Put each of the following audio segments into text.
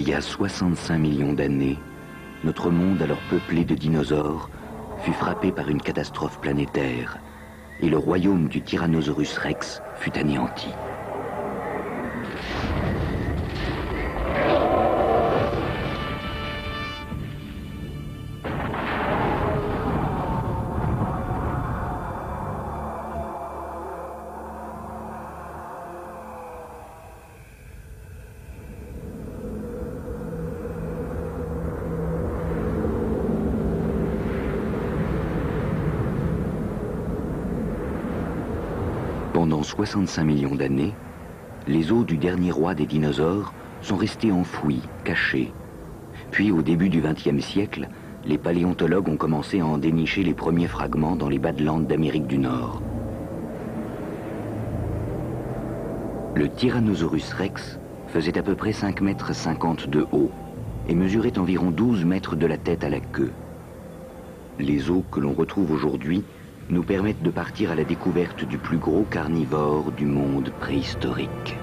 Il y a 65 millions d'années, notre monde, alors peuplé de dinosaures, fut frappé par une catastrophe planétaire et le royaume du Tyrannosaurus Rex fut anéanti. Pendant 65 millions d'années, les os du dernier roi des dinosaures sont restés enfouis, cachés. Puis au début du XXe siècle, les paléontologues ont commencé à en dénicher les premiers fragments dans les Badlands d'Amérique du Nord. Le Tyrannosaurus Rex faisait à peu près 5,50 mètres de haut et mesurait environ 12 mètres de la tête à la queue. Les os que l'on retrouve aujourd'hui nous permettent de partir à la découverte du plus gros carnivore du monde préhistorique.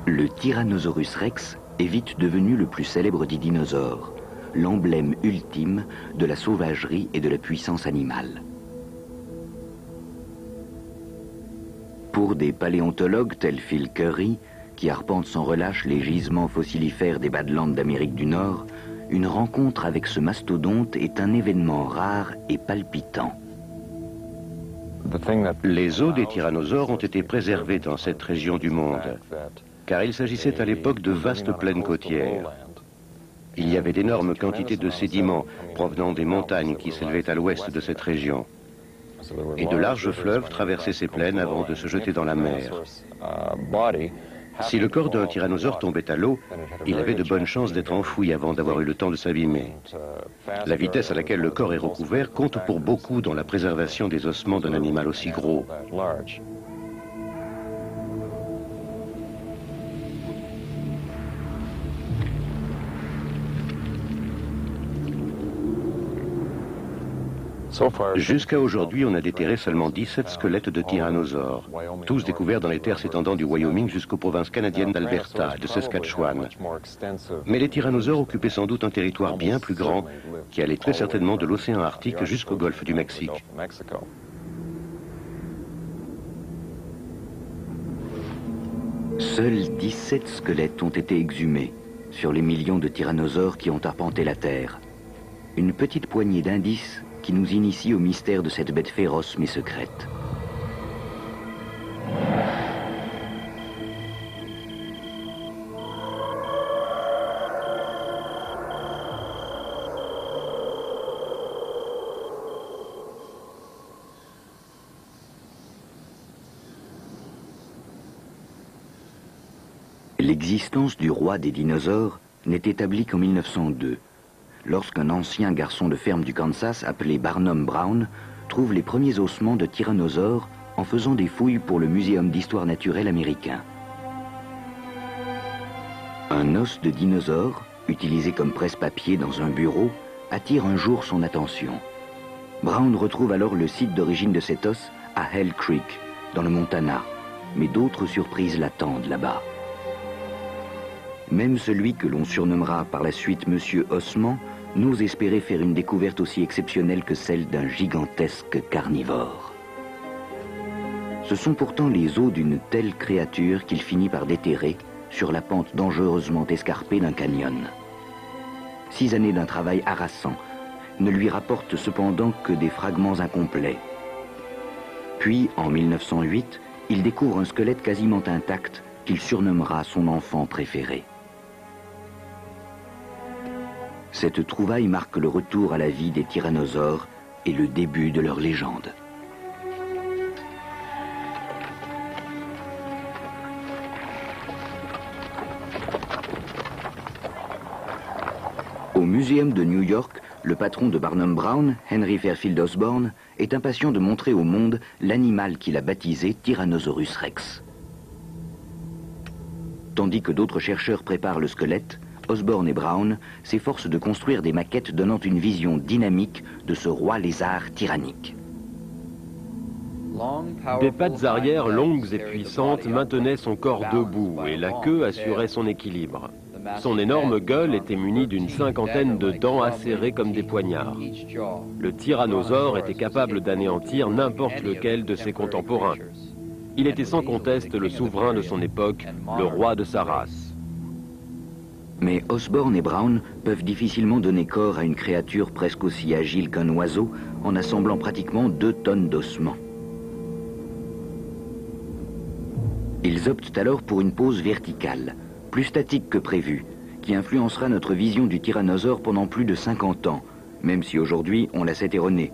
Le Tyrannosaurus Rex est vite devenu le plus célèbre des dinosaures, l'emblème ultime de la sauvagerie et de la puissance animale. Pour des paléontologues tels Phil Curry, qui arpentent sans relâche les gisements fossilifères des Badlands d'Amérique du Nord, une rencontre avec ce mastodonte est un événement rare et palpitant. Les os des tyrannosaures ont été préservés dans cette région du monde, car il s'agissait à l'époque de vastes plaines côtières. Il y avait d'énormes quantités de sédiments provenant des montagnes qui s'élevaient à l'ouest de cette région. Et de larges fleuves traversaient ces plaines avant de se jeter dans la mer. Si le corps d'un tyrannosaure tombait à l'eau, il avait de bonnes chances d'être enfoui avant d'avoir eu le temps de s'abîmer. La vitesse à laquelle le corps est recouvert compte pour beaucoup dans la préservation des ossements d'un animal aussi gros. Jusqu'à aujourd'hui, on a déterré seulement 17 squelettes de tyrannosaures, tous découverts dans les terres s'étendant du Wyoming jusqu'aux provinces canadiennes d'Alberta et de Saskatchewan. Mais les tyrannosaures occupaient sans doute un territoire bien plus grand qui allait très certainement de l'océan Arctique jusqu'au golfe du Mexique. Seuls 17 squelettes ont été exhumés sur les millions de tyrannosaures qui ont arpenté la Terre. Une petite poignée d'indices qui nous initie au mystère de cette bête féroce mais secrète. L'existence du roi des dinosaures n'est établie qu'en 1902, lorsqu'un ancien garçon de ferme du Kansas appelé Barnum Brown trouve les premiers ossements de tyrannosaures en faisant des fouilles pour le Muséum d'histoire naturelle américain. Un os de dinosaure, utilisé comme presse-papier dans un bureau, attire un jour son attention. Brown retrouve alors le site d'origine de cet os à Hell Creek, dans le Montana, mais d'autres surprises l'attendent là-bas. Même celui que l'on surnommera par la suite Monsieur Ossement n'ose espérer faire une découverte aussi exceptionnelle que celle d'un gigantesque carnivore. Ce sont pourtant les os d'une telle créature qu'il finit par déterrer sur la pente dangereusement escarpée d'un canyon. 6 années d'un travail harassant ne lui rapportent cependant que des fragments incomplets. Puis, en 1908, il découvre un squelette quasiment intact qu'il surnommera son enfant préféré. Cette trouvaille marque le retour à la vie des tyrannosaures et le début de leur légende. Au Muséum de New York, le patron de Barnum Brown, Henry Fairfield Osborn, est impatient de montrer au monde l'animal qu'il a baptisé Tyrannosaurus Rex. Tandis que d'autres chercheurs préparent le squelette, Osborn et Brown s'efforcent de construire des maquettes donnant une vision dynamique de ce roi lézard tyrannique. Des pattes arrière longues et puissantes maintenaient son corps debout et la queue assurait son équilibre. Son énorme gueule était munie d'une 50aine de dents acérées comme des poignards. Le tyrannosaure était capable d'anéantir n'importe lequel de ses contemporains. Il était sans conteste le souverain de son époque, le roi de sa race. Mais Osborn et Brown peuvent difficilement donner corps à une créature presque aussi agile qu'un oiseau en assemblant pratiquement 2 tonnes d'ossements. Ils optent alors pour une pose verticale, plus statique que prévu, qui influencera notre vision du tyrannosaure pendant plus de 50 ans, même si aujourd'hui on la sait erronée.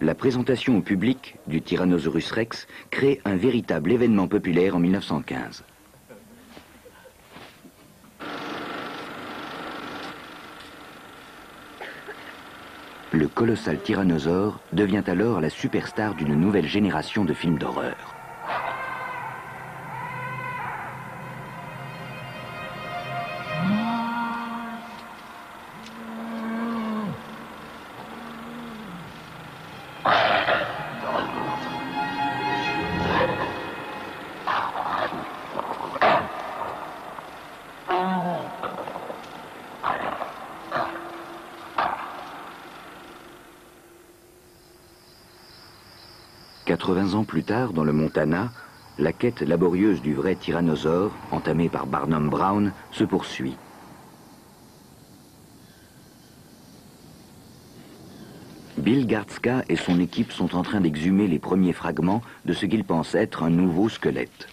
La présentation au public du Tyrannosaurus Rex crée un véritable événement populaire en 1915. Le colossal tyrannosaure devient alors la superstar d'une nouvelle génération de films d'horreur. Ans plus tard, dans le Montana, la quête laborieuse du vrai tyrannosaure, entamée par Barnum Brown, se poursuit. Bill Gartzka et son équipe sont en train d'exhumer les premiers fragments de ce qu'ils pensent être un nouveau squelette.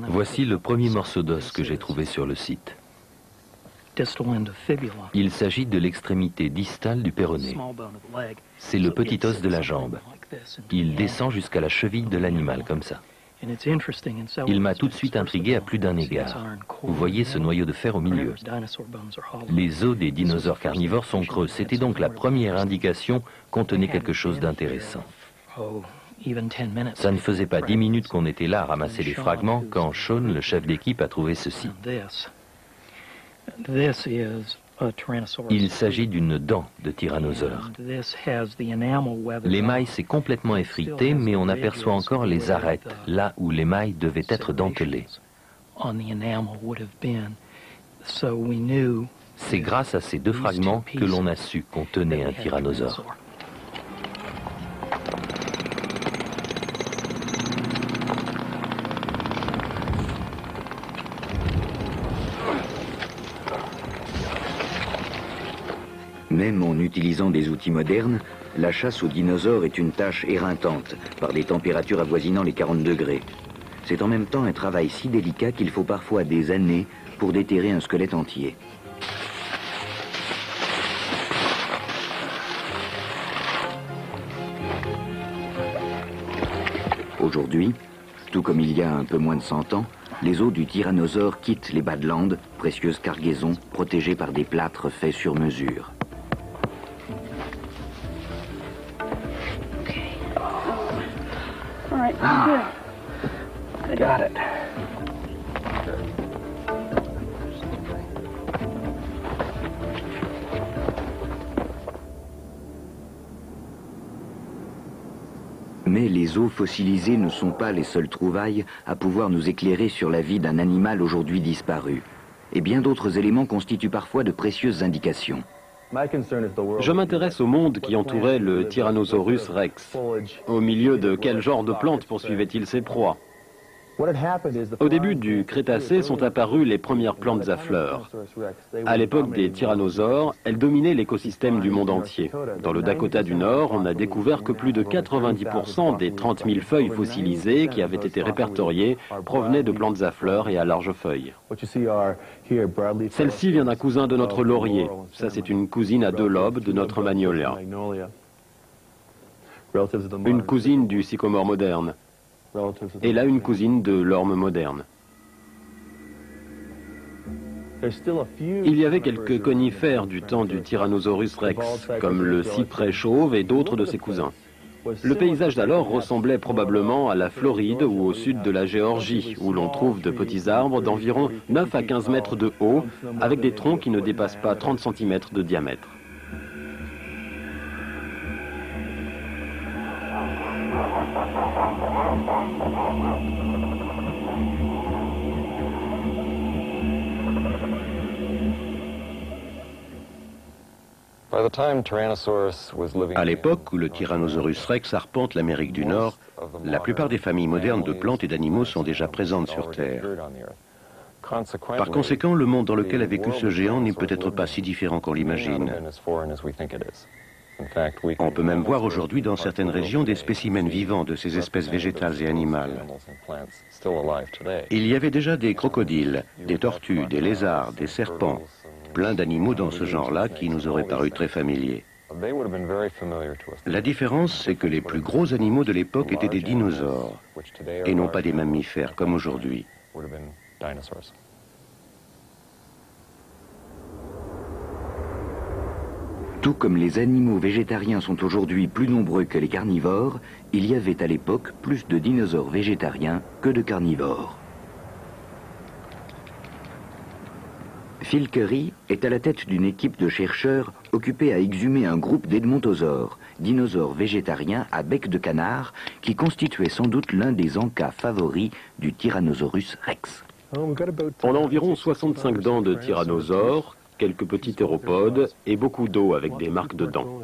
Voici le premier morceau d'os que j'ai trouvé sur le site. Il s'agit de l'extrémité distale du péroné. C'est le petit os de la jambe. Il descend jusqu'à la cheville de l'animal, comme ça. Il m'a tout de suite intrigué à plus d'un égard. Vous voyez ce noyau de fer au milieu. Les os des dinosaures carnivores sont creux. C'était donc la première indication qu'on tenait quelque chose d'intéressant. Ça ne faisait pas 10 minutes qu'on était là à ramasser les fragments quand Sean, le chef d'équipe, a trouvé ceci. Il s'agit d'une dent de tyrannosaure. L'émail s'est complètement effrité, mais on aperçoit encore les arêtes, là où l'émail devait être dentelé. C'est grâce à ces 2 fragments que l'on a su qu'on tenait un tyrannosaure. Même en utilisant des outils modernes, la chasse aux dinosaures est une tâche éreintante, par des températures avoisinant les 40 degrés. C'est en même temps un travail si délicat qu'il faut parfois des années pour déterrer un squelette entier. Aujourd'hui, tout comme il y a un peu moins de 100 ans, les os du tyrannosaure quittent les Badlands, précieuses cargaisons protégées par des plâtres faits sur mesure. Mais les os fossilisés ne sont pas les seules trouvailles à pouvoir nous éclairer sur la vie d'un animal aujourd'hui disparu. Et bien d'autres éléments constituent parfois de précieuses indications. Je m'intéresse au monde qui entourait le Tyrannosaurus rex. Au milieu de quel genre de plantes poursuivait-il ses proies? Au début du Crétacé sont apparues les premières plantes à fleurs. À l'époque des tyrannosaures, elles dominaient l'écosystème du monde entier. Dans le Dakota du Nord, on a découvert que plus de 90% des 30 000 feuilles fossilisées qui avaient été répertoriées provenaient de plantes à fleurs et à larges feuilles. Celle-ci vient d'un cousin de notre laurier. Ça, c'est une cousine à 2 lobes de notre magnolia. Une cousine du sycomore moderne. Et là, une cousine de l'orme moderne. Il y avait quelques conifères du temps du Tyrannosaurus rex, comme le cyprès chauve et d'autres de ses cousins. Le paysage d'alors ressemblait probablement à la Floride ou au sud de la Géorgie, où l'on trouve de petits arbres d'environ 9 à 15 mètres de haut, avec des troncs qui ne dépassent pas 30 cm de diamètre. À l'époque où le Tyrannosaurus rex arpente l'Amérique du Nord, la plupart des familles modernes de plantes et d'animaux sont déjà présentes sur Terre. Par conséquent, le monde dans lequel a vécu ce géant n'est peut-être pas si différent qu'on l'imagine. On peut même voir aujourd'hui dans certaines régions des spécimens vivants de ces espèces végétales et animales. Il y avait déjà des crocodiles, des tortues, des lézards, des serpents, plein d'animaux dans ce genre-là qui nous auraient paru très familiers. La différence, c'est que les plus gros animaux de l'époque étaient des dinosaures, et non pas des mammifères comme aujourd'hui. Tout comme les animaux végétariens sont aujourd'hui plus nombreux que les carnivores, il y avait à l'époque plus de dinosaures végétariens que de carnivores. Phil Curry est à la tête d'une équipe de chercheurs occupés à exhumer un groupe d'edmontosaures, dinosaures végétariens à bec de canard, qui constituait sans doute l'un des encas favoris du Tyrannosaurus rex. On a environ 65 dents de tyrannosaures, quelques petits théropodes et beaucoup d'os avec des marques de dents.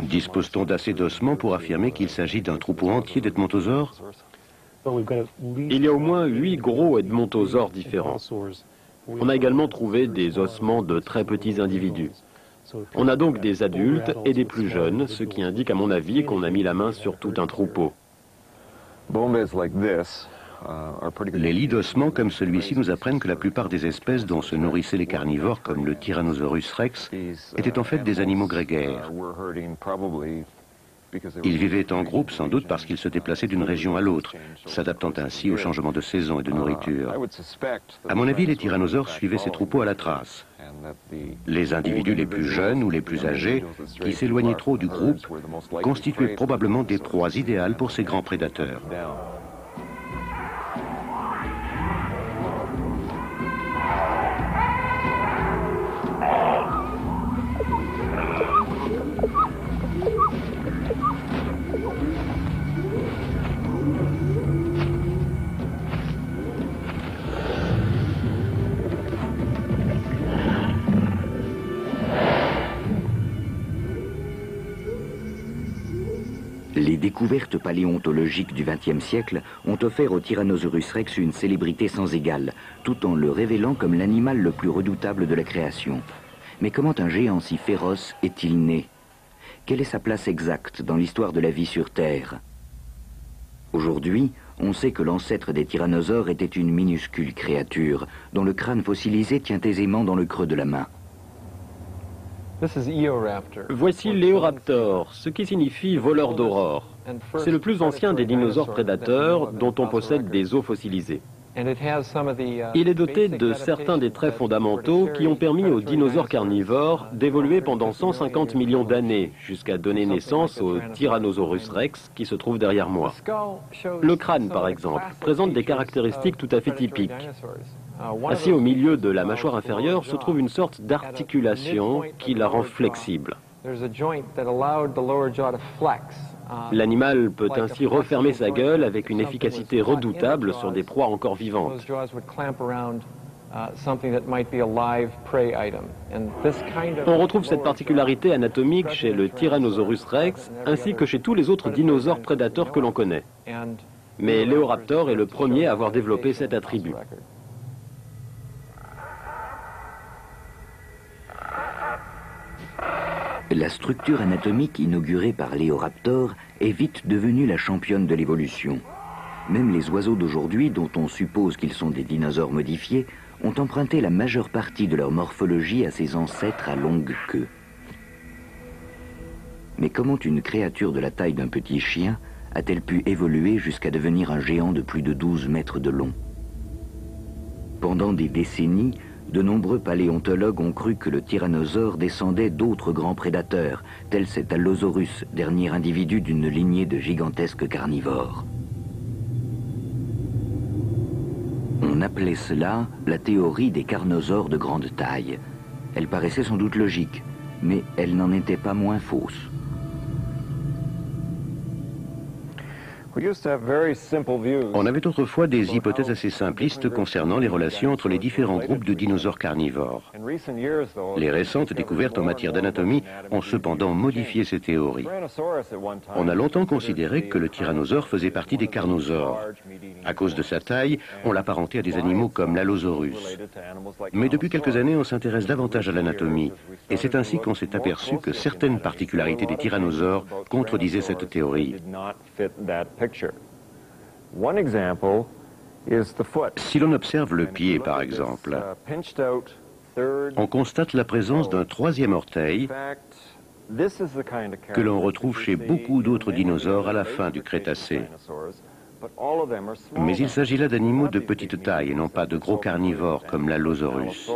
Dispose-t-on d'assez d'ossements pour affirmer qu'il s'agit d'un troupeau entier d'edmontosaures? Il y a au moins 8 gros edmontosaures différents. On a également trouvé des ossements de très petits individus. On a donc des adultes et des plus jeunes, ce qui indique à mon avis qu'on a mis la main sur tout un troupeau. Les lits d'ossements comme celui-ci nous apprennent que la plupart des espèces dont se nourrissaient les carnivores, comme le Tyrannosaurus rex, étaient en fait des animaux grégaires. Ils vivaient en groupe sans doute parce qu'ils se déplaçaient d'une région à l'autre, s'adaptant ainsi aux changements de saison et de nourriture. À mon avis, les tyrannosaures suivaient ces troupeaux à la trace. Les individus les plus jeunes ou les plus âgés, qui s'éloignaient trop du groupe, constituaient probablement des proies idéales pour ces grands prédateurs. Les découvertes paléontologiques du XXe siècle ont offert au Tyrannosaurus rex une célébrité sans égale, tout en le révélant comme l'animal le plus redoutable de la création. Mais comment un géant si féroce est-il né? Quelle est sa place exacte dans l'histoire de la vie sur Terre? Aujourd'hui, on sait que l'ancêtre des tyrannosaures était une minuscule créature, dont le crâne fossilisé tient aisément dans le creux de la main. Voici l'Eoraptor, ce qui signifie voleur d'aurore. C'est le plus ancien des dinosaures prédateurs dont on possède des os fossilisés. Il est doté de certains des traits fondamentaux qui ont permis aux dinosaures carnivores d'évoluer pendant 150 millions d'années, jusqu'à donner naissance au Tyrannosaurus rex qui se trouve derrière moi. Le crâne, par exemple, présente des caractéristiques tout à fait typiques. Assis au milieu de la mâchoire inférieure se trouve une sorte d'articulation qui la rend flexible. L'animal peut ainsi refermer sa gueule avec une efficacité redoutable sur des proies encore vivantes. On retrouve cette particularité anatomique chez le Tyrannosaurus rex ainsi que chez tous les autres dinosaures prédateurs que l'on connaît. Mais l'Eoraptor est le premier à avoir développé cet attribut. La structure anatomique inaugurée par l'Eoraptor est vite devenue la championne de l'évolution. Même les oiseaux d'aujourd'hui, dont on suppose qu'ils sont des dinosaures modifiés, ont emprunté la majeure partie de leur morphologie à ces ancêtres à longue queue. Mais comment une créature de la taille d'un petit chien a-t-elle pu évoluer jusqu'à devenir un géant de plus de 12 mètres de long? Pendant des décennies, de nombreux paléontologues ont cru que le tyrannosaure descendait d'autres grands prédateurs, tel cet Allosaurus, dernier individu d'une lignée de gigantesques carnivores. On appelait cela la théorie des carnosaures de grande taille. Elle paraissait sans doute logique, mais elle n'en était pas moins fausse. On avait autrefois des hypothèses assez simplistes concernant les relations entre les différents groupes de dinosaures carnivores. Les récentes découvertes en matière d'anatomie ont cependant modifié ces théories. On a longtemps considéré que le tyrannosaure faisait partie des carnosaures. À cause de sa taille, on l'apparentait à des animaux comme l'Allosaurus. Mais depuis quelques années, on s'intéresse davantage à l'anatomie, et c'est ainsi qu'on s'est aperçu que certaines particularités des tyrannosaures contredisaient cette théorie. Si l'on observe le pied, par exemple, on constate la présence d'un troisième orteil que l'on retrouve chez beaucoup d'autres dinosaures à la fin du Crétacé. Mais il s'agit là d'animaux de petite taille et non pas de gros carnivores comme l'Allosaurus.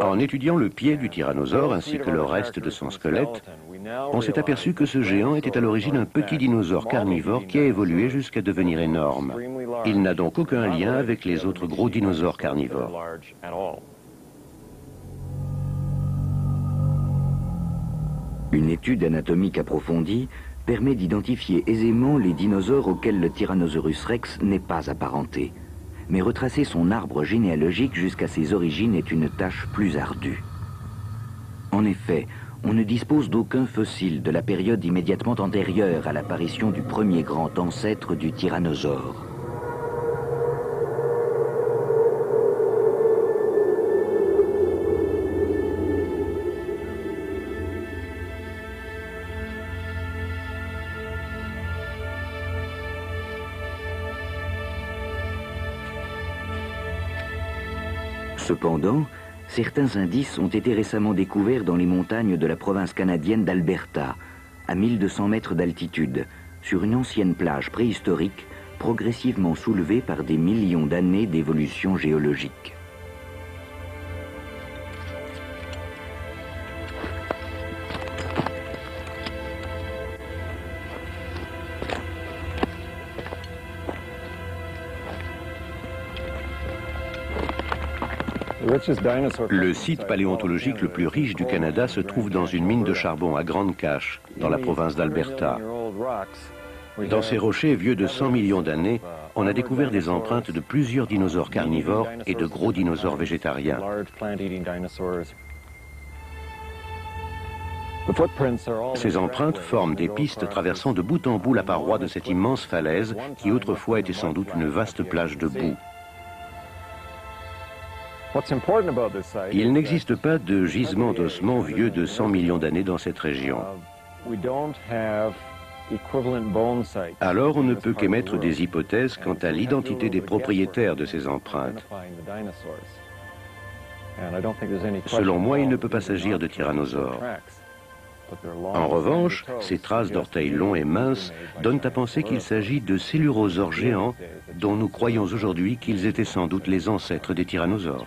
En étudiant le pied du tyrannosaure ainsi que le reste de son squelette, on s'est aperçu que ce géant était à l'origine un petit dinosaure carnivore qui a évolué jusqu'à devenir énorme. Il n'a donc aucun lien avec les autres gros dinosaures carnivores. Une étude anatomique approfondie permet d'identifier aisément les dinosaures auxquels le Tyrannosaurus rex n'est pas apparenté. Mais retracer son arbre généalogique jusqu'à ses origines est une tâche plus ardue. En effet, on ne dispose d'aucun fossile de la période immédiatement antérieure à l'apparition du premier grand ancêtre du tyrannosaure. Cependant, certains indices ont été récemment découverts dans les montagnes de la province canadienne d'Alberta, à 1200 mètres d'altitude, sur une ancienne plage préhistorique progressivement soulevée par des millions d'années d'évolution géologique. Le site paléontologique le plus riche du Canada se trouve dans une mine de charbon à Grande Cache, dans la province d'Alberta. Dans ces rochers vieux de 100 millions d'années, on a découvert des empreintes de plusieurs dinosaures carnivores et de gros dinosaures végétariens. Ces empreintes forment des pistes traversant de bout en bout la paroi de cette immense falaise qui autrefois était sans doute une vaste plage de boue. Il n'existe pas de gisement d'ossements vieux de 100 millions d'années dans cette région. Alors on ne peut qu'émettre des hypothèses quant à l'identité des propriétaires de ces empreintes. Selon moi, il ne peut pas s'agir de tyrannosaures. En revanche, ces traces d'orteils longs et minces donnent à penser qu'il s'agit de célurosaures géants dont nous croyons aujourd'hui qu'ils étaient sans doute les ancêtres des tyrannosaures.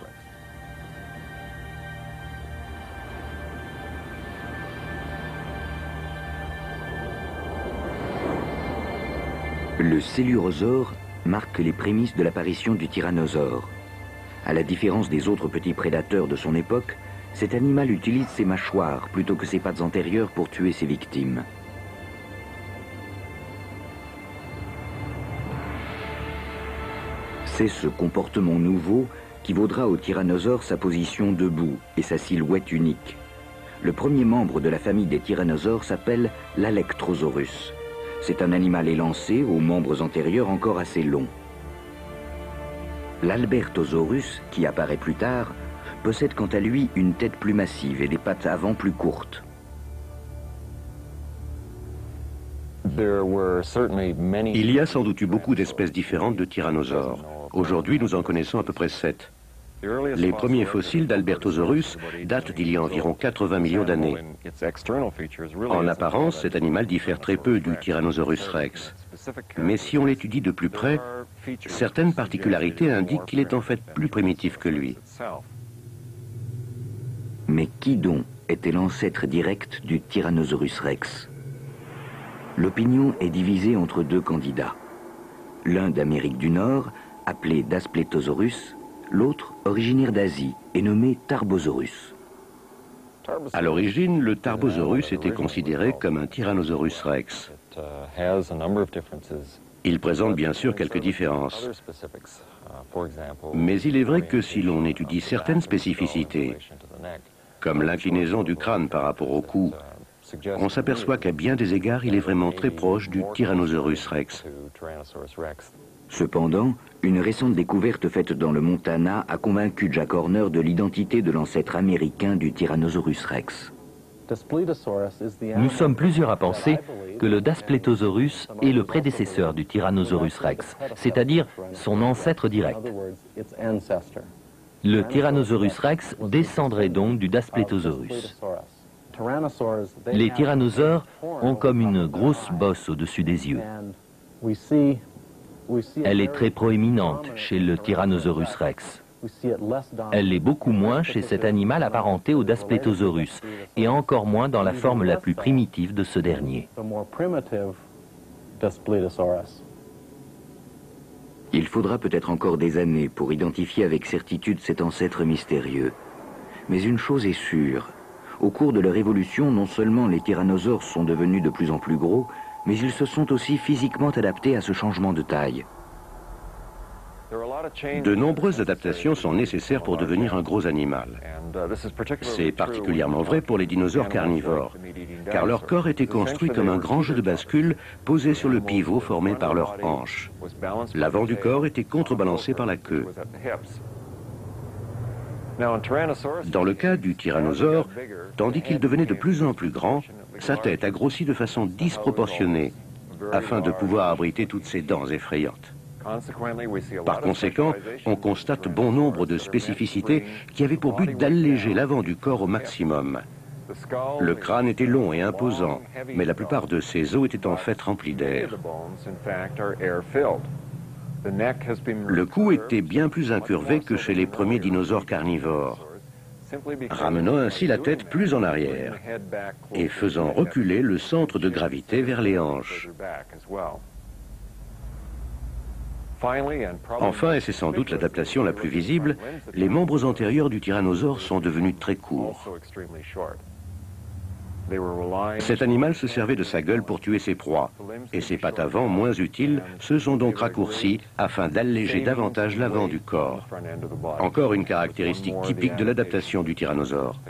Le célurosaure marque les prémices de l'apparition du tyrannosaure. À la différence des autres petits prédateurs de son époque, cet animal utilise ses mâchoires plutôt que ses pattes antérieures pour tuer ses victimes. C'est ce comportement nouveau qui vaudra au tyrannosaure sa position debout et sa silhouette unique. Le premier membre de la famille des tyrannosaures s'appelle l'Alectrosaurus. C'est un animal élancé aux membres antérieurs encore assez longs. L'Albertosaurus, qui apparaît plus tard, possède quant à lui une tête plus massive et des pattes avant plus courtes. Il y a sans doute eu beaucoup d'espèces différentes de tyrannosaures. Aujourd'hui, nous en connaissons à peu près 7. Les premiers fossiles d'Albertosaurus datent d'il y a environ 80 millions d'années. En apparence, cet animal diffère très peu du Tyrannosaurus rex. Mais si on l'étudie de plus près, certaines particularités indiquent qu'il est en fait plus primitif que lui. Mais qui donc était l'ancêtre direct du Tyrannosaurus rex? L'opinion est divisée entre deux candidats. L'un d'Amérique du Nord, appelé Daspletosaurus, l'autre originaire d'Asie et nommé Tarbosaurus. À l'origine, le Tarbosaurus était considéré comme un Tyrannosaurus rex. Il présente bien sûr quelques différences. Mais il est vrai que si l'on étudie certaines spécificités, comme l'inclinaison du crâne par rapport au cou, on s'aperçoit qu'à bien des égards, il est vraiment très proche du Tyrannosaurus rex. Cependant, une récente découverte faite dans le Montana a convaincu Jack Horner de l'identité de l'ancêtre américain du Tyrannosaurus rex. Nous sommes plusieurs à penser que le Daspletosaurus est le prédécesseur du Tyrannosaurus rex, c'est-à-dire son ancêtre direct. Le Tyrannosaurus rex descendrait donc du Daspletosaurus. Les tyrannosaures ont comme une grosse bosse au-dessus des yeux. Elle est très proéminente chez le Tyrannosaurus rex. Elle l'est beaucoup moins chez cet animal apparenté au Daspletosaurus, et encore moins dans la forme la plus primitive de ce dernier. Il faudra peut-être encore des années pour identifier avec certitude cet ancêtre mystérieux. Mais une chose est sûre, au cours de leur évolution, non seulement les tyrannosaures sont devenus de plus en plus gros, mais ils se sont aussi physiquement adaptés à ce changement de taille. De nombreuses adaptations sont nécessaires pour devenir un gros animal. C'est particulièrement vrai pour les dinosaures carnivores, car leur corps était construit comme un grand jeu de bascule posé sur le pivot formé par leurs hanches. L'avant du corps était contrebalancé par la queue. Dans le cas du tyrannosaure, tandis qu'il devenait de plus en plus grand, sa tête a grossi de façon disproportionnée, afin de pouvoir abriter toutes ses dents effrayantes. Par conséquent, on constate bon nombre de spécificités qui avaient pour but d'alléger l'avant du corps au maximum. Le crâne était long et imposant, mais la plupart de ses os étaient en fait remplis d'air. Le cou était bien plus incurvé que chez les premiers dinosaures carnivores, ramenant ainsi la tête plus en arrière et faisant reculer le centre de gravité vers les hanches. Enfin, et c'est sans doute l'adaptation la plus visible, les membres antérieurs du tyrannosaure sont devenus très courts. Cet animal se servait de sa gueule pour tuer ses proies, et ses pattes avant, moins utiles, se sont donc raccourcies afin d'alléger davantage l'avant du corps. Encore une caractéristique typique de l'adaptation du tyrannosaure.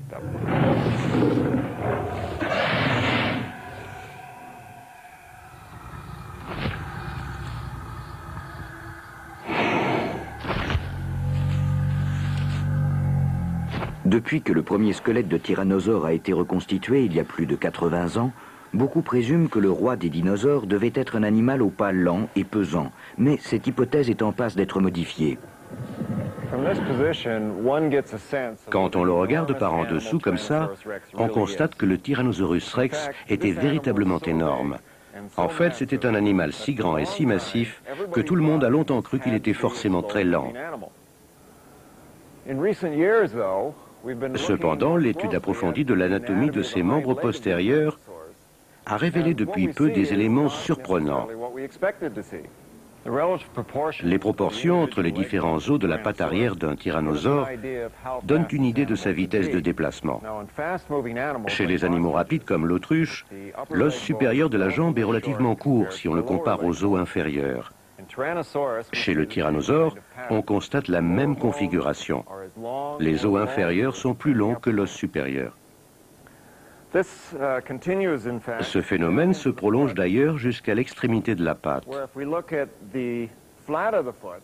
Depuis que le premier squelette de tyrannosaure a été reconstitué il y a plus de 80 ans, beaucoup présument que le roi des dinosaures devait être un animal au pas lent et pesant, mais cette hypothèse est en passe d'être modifiée. Quand on le regarde par en dessous comme ça, on constate que le Tyrannosaurus rex était véritablement énorme. En fait, c'était un animal si grand et si massif que tout le monde a longtemps cru qu'il était forcément très lent. Cependant, l'étude approfondie de l'anatomie de ses membres postérieurs a révélé depuis peu des éléments surprenants. Les proportions entre les différents os de la patte arrière d'un tyrannosaure donnent une idée de sa vitesse de déplacement. Chez les animaux rapides comme l'autruche, l'os supérieur de la jambe est relativement court si on le compare aux os inférieurs. Chez le tyrannosaure, on constate la même configuration. Les os inférieurs sont plus longs que l'os supérieur. Ce phénomène se prolonge d'ailleurs jusqu'à l'extrémité de la patte.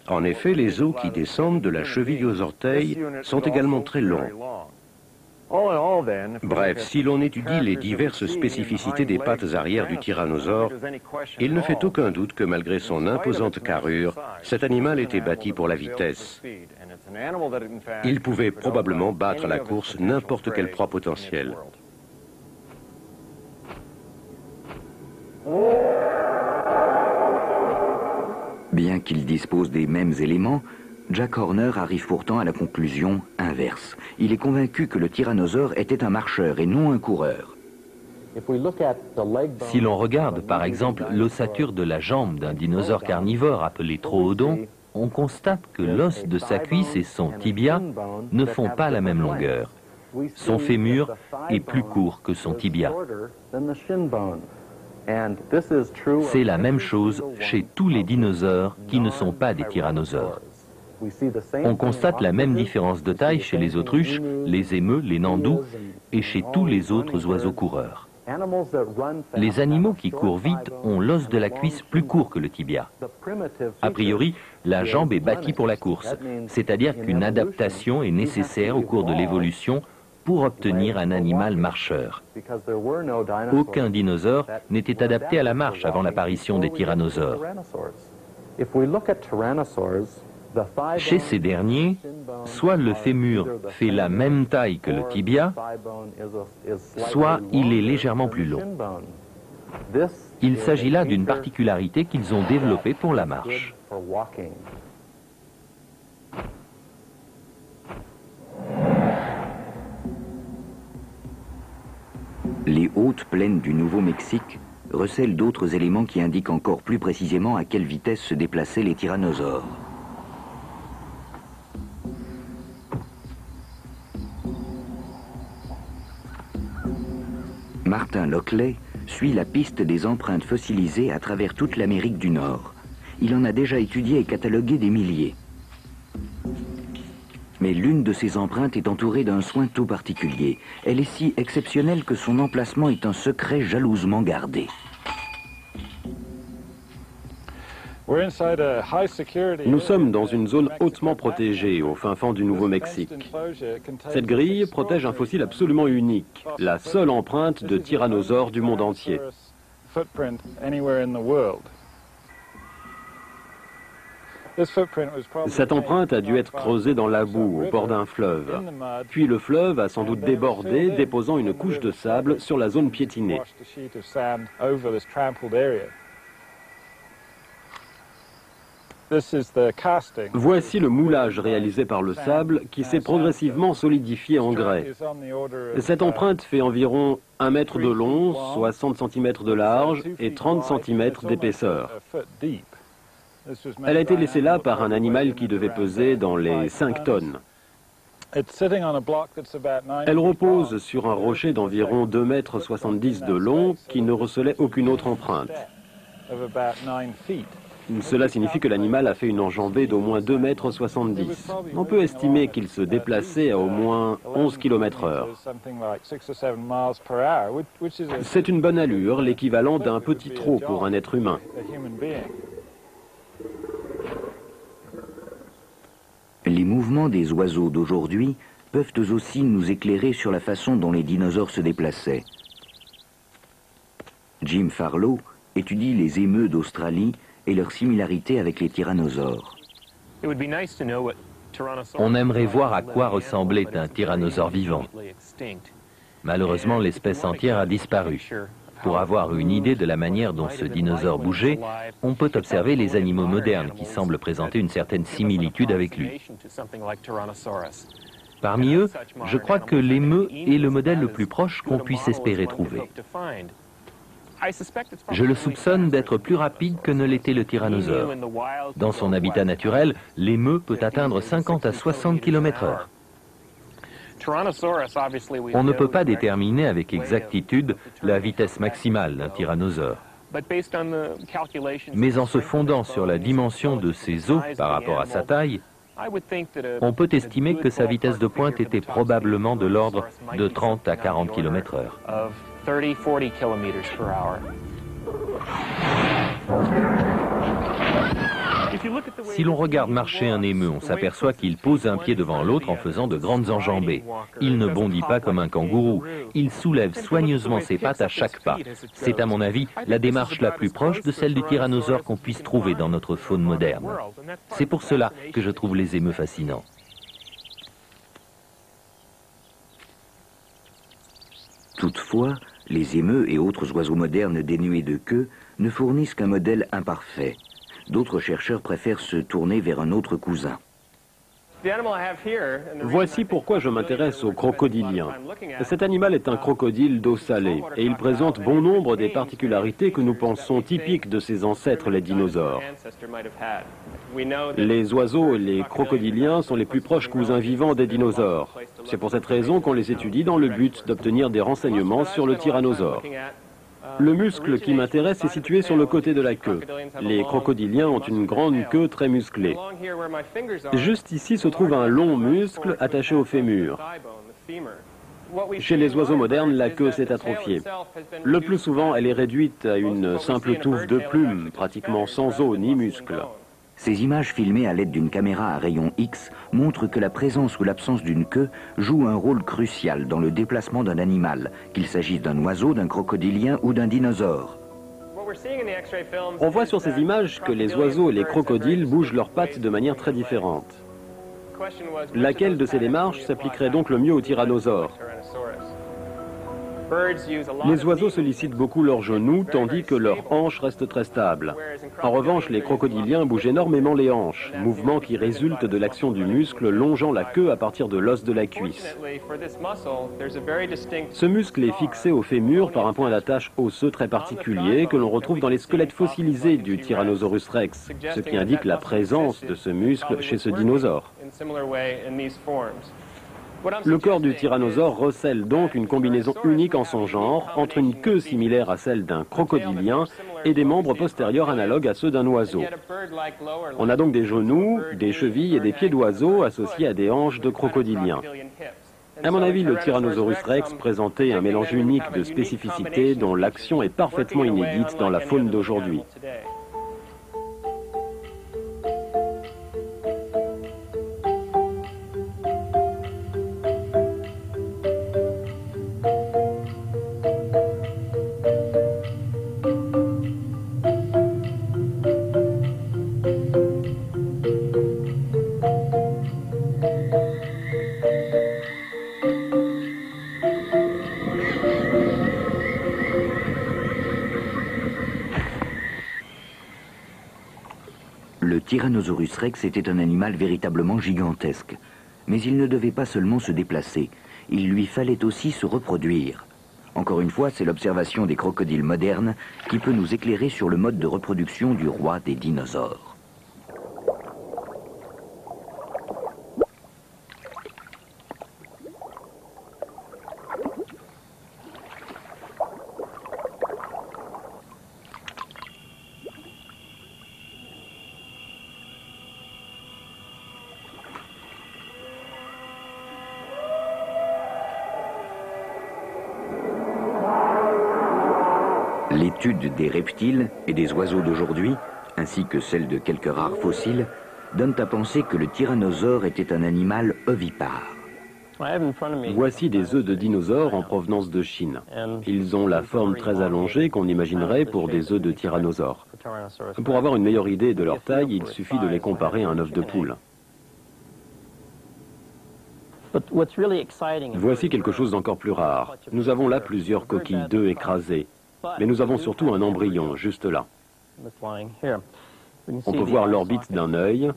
En effet, les os qui descendent de la cheville aux orteils sont également très longs. Bref, si l'on étudie les diverses spécificités des pattes arrière du tyrannosaure, il ne fait aucun doute que malgré son imposante carrure, cet animal était bâti pour la vitesse. Il pouvait probablement battre à la course n'importe quelle proie potentielle. Bien qu'il dispose des mêmes éléments, Jack Horner arrive pourtant à la conclusion inverse. Il est convaincu que le tyrannosaure était un marcheur et non un coureur. Si l'on regarde par exemple l'ossature de la jambe d'un dinosaure carnivore appelé troodon, on constate que l'os de sa cuisse et son tibia ne font pas la même longueur. Son fémur est plus court que son tibia. C'est la même chose chez tous les dinosaures qui ne sont pas des tyrannosaures. On constate la même différence de taille chez les autruches, les émeus, les nandous et chez tous les autres oiseaux coureurs. Les animaux qui courent vite ont l'os de la cuisse plus court que le tibia. A priori, la jambe est bâtie pour la course, c'est-à-dire qu'une adaptation est nécessaire au cours de l'évolution pour obtenir un animal marcheur. Aucun dinosaure n'était adapté à la marche avant l'apparition des tyrannosaures. Chez ces derniers, soit le fémur fait la même taille que le tibia, soit il est légèrement plus long. Il s'agit là d'une particularité qu'ils ont développée pour la marche. Les hautes plaines du Nouveau-Mexique recèlent d'autres éléments qui indiquent encore plus précisément à quelle vitesse se déplaçaient les tyrannosaures. Martin Lockley suit la piste des empreintes fossilisées à travers toute l'Amérique du Nord. Il en a déjà étudié et catalogué des milliers. Mais l'une de ces empreintes est entourée d'un soin tout particulier. Elle est si exceptionnelle que son emplacement est un secret jalousement gardé. Nous sommes dans une zone hautement protégée, au fin fond du Nouveau-Mexique. Cette grille protège un fossile absolument unique, la seule empreinte de tyrannosaure du monde entier. Cette empreinte a dû être creusée dans la boue, au bord d'un fleuve. Puis le fleuve a sans doute débordé, déposant une couche de sable sur la zone piétinée. Voici le moulage réalisé par le sable qui s'est progressivement solidifié en grès. Cette empreinte fait environ 1 mètre de long, 60 cm de large et 30 cm d'épaisseur. Elle a été laissée là par un animal qui devait peser dans les 5 tonnes. Elle repose sur un rocher d'environ 2,70 m de long qui ne recelait aucune autre empreinte. Cela signifie que l'animal a fait une enjambée d'au moins 2,70 m. On peut estimer qu'il se déplaçait à au moins 11 km/h. C'est une bonne allure, l'équivalent d'un petit trot pour un être humain. Les mouvements des oiseaux d'aujourd'hui peuvent eux aussi nous éclairer sur la façon dont les dinosaures se déplaçaient. Jim Farlow étudie les émeus d'Australie et leur similarité avec les tyrannosaures. On aimerait voir à quoi ressemblait un tyrannosaure vivant. Malheureusement, l'espèce entière a disparu. Pour avoir une idée de la manière dont ce dinosaure bougeait, on peut observer les animaux modernes qui semblent présenter une certaine similitude avec lui. Parmi eux, je crois que l'émeu est le modèle le plus proche qu'on puisse espérer trouver. Je le soupçonne d'être plus rapide que ne l'était le tyrannosaure. Dans son habitat naturel, l'émeu peut atteindre 50 à 60 km/h. On ne peut pas déterminer avec exactitude la vitesse maximale d'un tyrannosaure. Mais en se fondant sur la dimension de ses os par rapport à sa taille, on peut estimer que sa vitesse de pointe était probablement de l'ordre de 30 à 40 km/h. Si l'on regarde marcher un émeu, on s'aperçoit qu'il pose un pied devant l'autre en faisant de grandes enjambées. Il ne bondit pas comme un kangourou, il soulève soigneusement ses pattes à chaque pas. C'est à mon avis la démarche la plus proche de celle du tyrannosaure qu'on puisse trouver dans notre faune moderne. C'est pour cela que je trouve les émeus fascinants. Toutefois, les émeus et autres oiseaux modernes dénués de queue ne fournissent qu'un modèle imparfait. D'autres chercheurs préfèrent se tourner vers un autre cousin. Voici pourquoi je m'intéresse au crocodilien. Cet animal est un crocodile d'eau salée et il présente bon nombre des particularités que nous pensons typiques de ses ancêtres, les dinosaures. Les oiseaux et les crocodiliens sont les plus proches cousins vivants des dinosaures. C'est pour cette raison qu'on les étudie dans le but d'obtenir des renseignements sur le tyrannosaure. Le muscle qui m'intéresse est situé sur le côté de la queue. Les crocodiliens ont une grande queue très musclée. Juste ici se trouve un long muscle attaché au fémur. Chez les oiseaux modernes, la queue s'est atrophiée. Le plus souvent, elle est réduite à une simple touffe de plumes, pratiquement sans os ni muscles. Ces images filmées à l'aide d'une caméra à rayon X montrent que la présence ou l'absence d'une queue joue un rôle crucial dans le déplacement d'un animal, qu'il s'agisse d'un oiseau, d'un crocodilien ou d'un dinosaure. On voit sur ces images que les oiseaux et les crocodiles bougent leurs pattes de manière très différente. Laquelle de ces démarches s'appliquerait donc le mieux au tyrannosaure ? Les oiseaux sollicitent beaucoup leurs genoux, tandis que leurs hanches restent très stables. En revanche, les crocodiliens bougent énormément les hanches, mouvement qui résulte de l'action du muscle longeant la queue à partir de l'os de la cuisse. Ce muscle est fixé au fémur par un point d'attache osseux très particulier que l'on retrouve dans les squelettes fossilisés du Tyrannosaurus rex, ce qui indique la présence de ce muscle chez ce dinosaure. Le corps du tyrannosaure recèle donc une combinaison unique en son genre, entre une queue similaire à celle d'un crocodilien et des membres postérieurs analogues à ceux d'un oiseau. On a donc des genoux, des chevilles et des pieds d'oiseau associés à des hanches de crocodilien. À mon avis, le Tyrannosaurus rex présentait un mélange unique de spécificités dont l'action est parfaitement inédite dans la faune d'aujourd'hui. Le Tyrannosaurus rex était un animal véritablement gigantesque. Mais il ne devait pas seulement se déplacer, il lui fallait aussi se reproduire. Encore une fois, c'est l'observation des crocodiles modernes qui peut nous éclairer sur le mode de reproduction du roi des dinosaures. L'étude des reptiles et des oiseaux d'aujourd'hui, ainsi que celle de quelques rares fossiles, donnent à penser que le tyrannosaure était un animal ovipare. Voici des œufs de dinosaures en provenance de Chine. Ils ont la forme très allongée qu'on imaginerait pour des œufs de tyrannosaure. Pour avoir une meilleure idée de leur taille, il suffit de les comparer à un œuf de poule. Voici quelque chose d'encore plus rare. Nous avons là plusieurs coquilles d'œufs écrasées, mais nous avons surtout un embryon, juste là. On peut voir l'orbite d'un œil,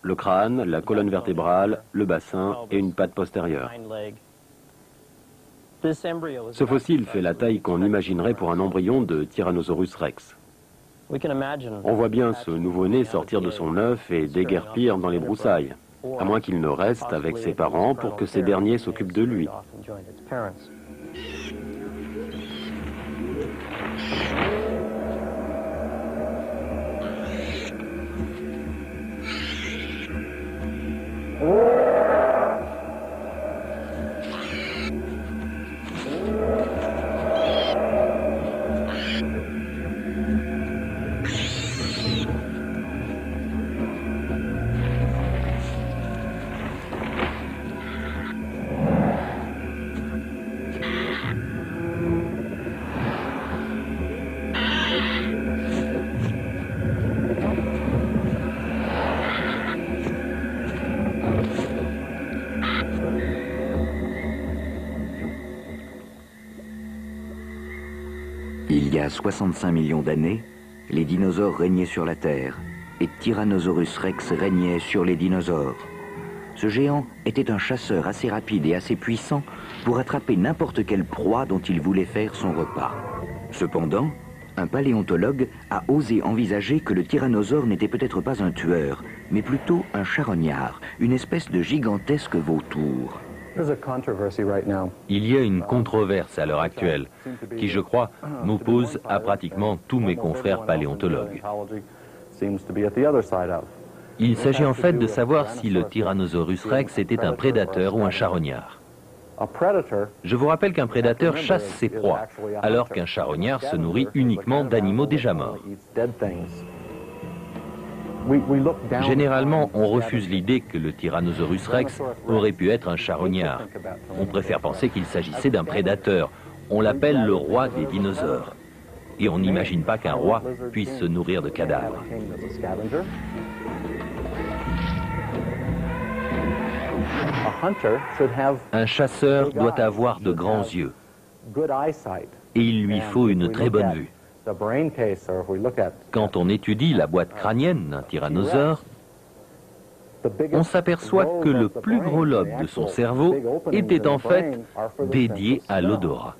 le crâne, la colonne vertébrale, le bassin et une patte postérieure. Ce fossile fait la taille qu'on imaginerait pour un embryon de Tyrannosaurus rex. On voit bien ce nouveau-né sortir de son œuf et déguerpir dans les broussailles, à moins qu'il ne reste avec ses parents pour que ces derniers s'occupent de lui. Il y a 65 millions d'années, les dinosaures régnaient sur la Terre et Tyrannosaurus rex régnait sur les dinosaures. Ce géant était un chasseur assez rapide et assez puissant pour attraper n'importe quelle proie dont il voulait faire son repas. Cependant, un paléontologue a osé envisager que le tyrannosaure n'était peut-être pas un tueur, mais plutôt un charognard, une espèce de gigantesque vautour. Il y a une controverse à l'heure actuelle qui, je crois, m'oppose à pratiquement tous mes confrères paléontologues. Il s'agit en fait de savoir si le Tyrannosaurus rex était un prédateur ou un charognard. Je vous rappelle qu'un prédateur chasse ses proies, alors qu'un charognard se nourrit uniquement d'animaux déjà morts. Généralement, on refuse l'idée que le Tyrannosaurus rex aurait pu être un charognard. On préfère penser qu'il s'agissait d'un prédateur. On l'appelle le roi des dinosaures. Et on n'imagine pas qu'un roi puisse se nourrir de cadavres. Un chasseur doit avoir de grands yeux. Et il lui faut une très bonne vue. Quand on étudie la boîte crânienne d'un tyrannosaure, on s'aperçoit que le plus gros lobe de son cerveau était en fait dédié à l'odorat.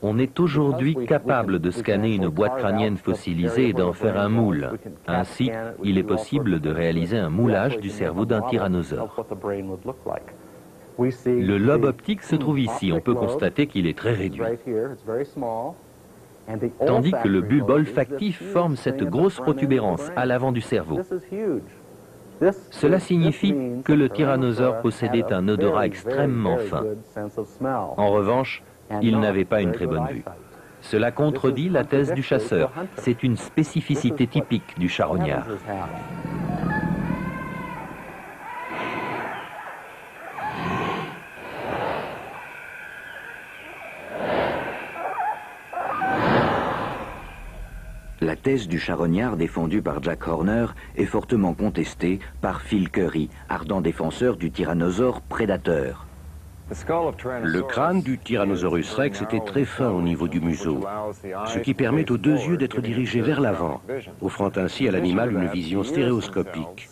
On est aujourd'hui capable de scanner une boîte crânienne fossilisée et d'en faire un moule. Ainsi, il est possible de réaliser un moulage du cerveau d'un tyrannosaure. Le lobe optique se trouve ici. On peut constater qu'il est très réduit. Tandis que le bulbe olfactif forme cette grosse protubérance à l'avant du cerveau. Cela signifie que le tyrannosaure possédait un odorat extrêmement fin. En revanche, il n'avait pas une très bonne vue. Cela contredit la thèse du chasseur. C'est une spécificité typique du charognard. La thèse du charognard défendue par Jack Horner est fortement contestée par Phil Currie, ardent défenseur du tyrannosaure prédateur. Le crâne du Tyrannosaurus rex était très fin au niveau du museau, ce qui permet aux deux yeux d'être dirigés vers l'avant, offrant ainsi à l'animal une vision stéréoscopique.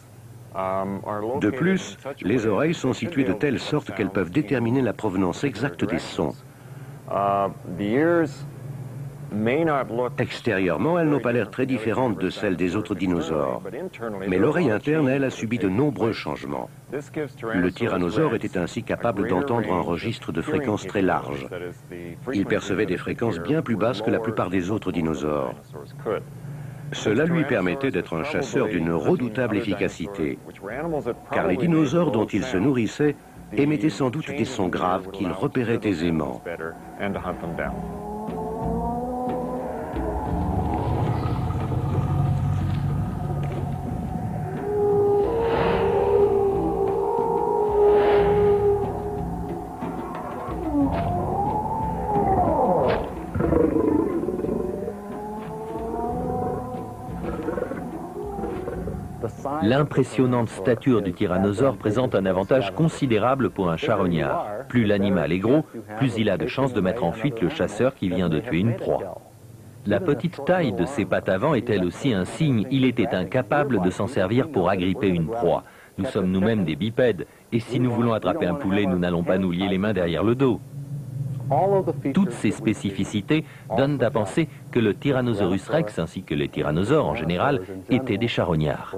De plus, les oreilles sont situées de telle sorte qu'elles peuvent déterminer la provenance exacte des sons. Extérieurement, elles n'ont pas l'air très différentes de celles des autres dinosaures. Mais l'oreille interne, elle, a subi de nombreux changements. Le tyrannosaure était ainsi capable d'entendre un registre de fréquences très large. Il percevait des fréquences bien plus basses que la plupart des autres dinosaures. Cela lui permettait d'être un chasseur d'une redoutable efficacité, car les dinosaures dont il se nourrissait émettaient sans doute des sons graves qu'il repérait aisément. L'impressionnante stature du tyrannosaure présente un avantage considérable pour un charognard. Plus l'animal est gros, plus il a de chances de mettre en fuite le chasseur qui vient de tuer une proie. La petite taille de ses pattes avant est elle aussi un signe. Il était incapable de s'en servir pour agripper une proie. Nous sommes nous-mêmes des bipèdes, et si nous voulons attraper un poulet, nous n'allons pas nous lier les mains derrière le dos. Toutes ces spécificités donnent à penser que le Tyrannosaurus rex, ainsi que les tyrannosaures en général, étaient des charognards.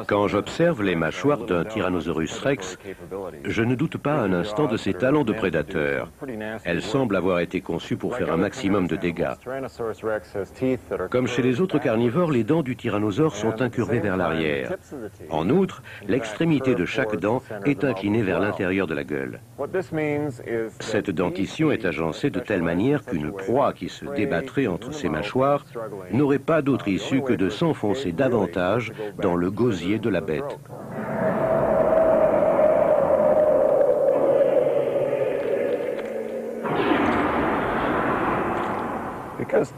Quand j'observe les mâchoires d'un Tyrannosaurus rex, je ne doute pas un instant de ses talents de prédateur. Elles semblent avoir été conçues pour faire un maximum de dégâts. Comme chez les autres carnivores, les dents du tyrannosaure sont incurvées vers l'arrière. En outre, l'extrémité de chaque dent est inclinée vers l'intérieur de la gueule. Cette dentition est agencée de telle manière qu'une proie qui se débattrait entre ses mâchoires n'aurait pas d'autre issue que de s'enfoncer davantage dans le gosier de la bête.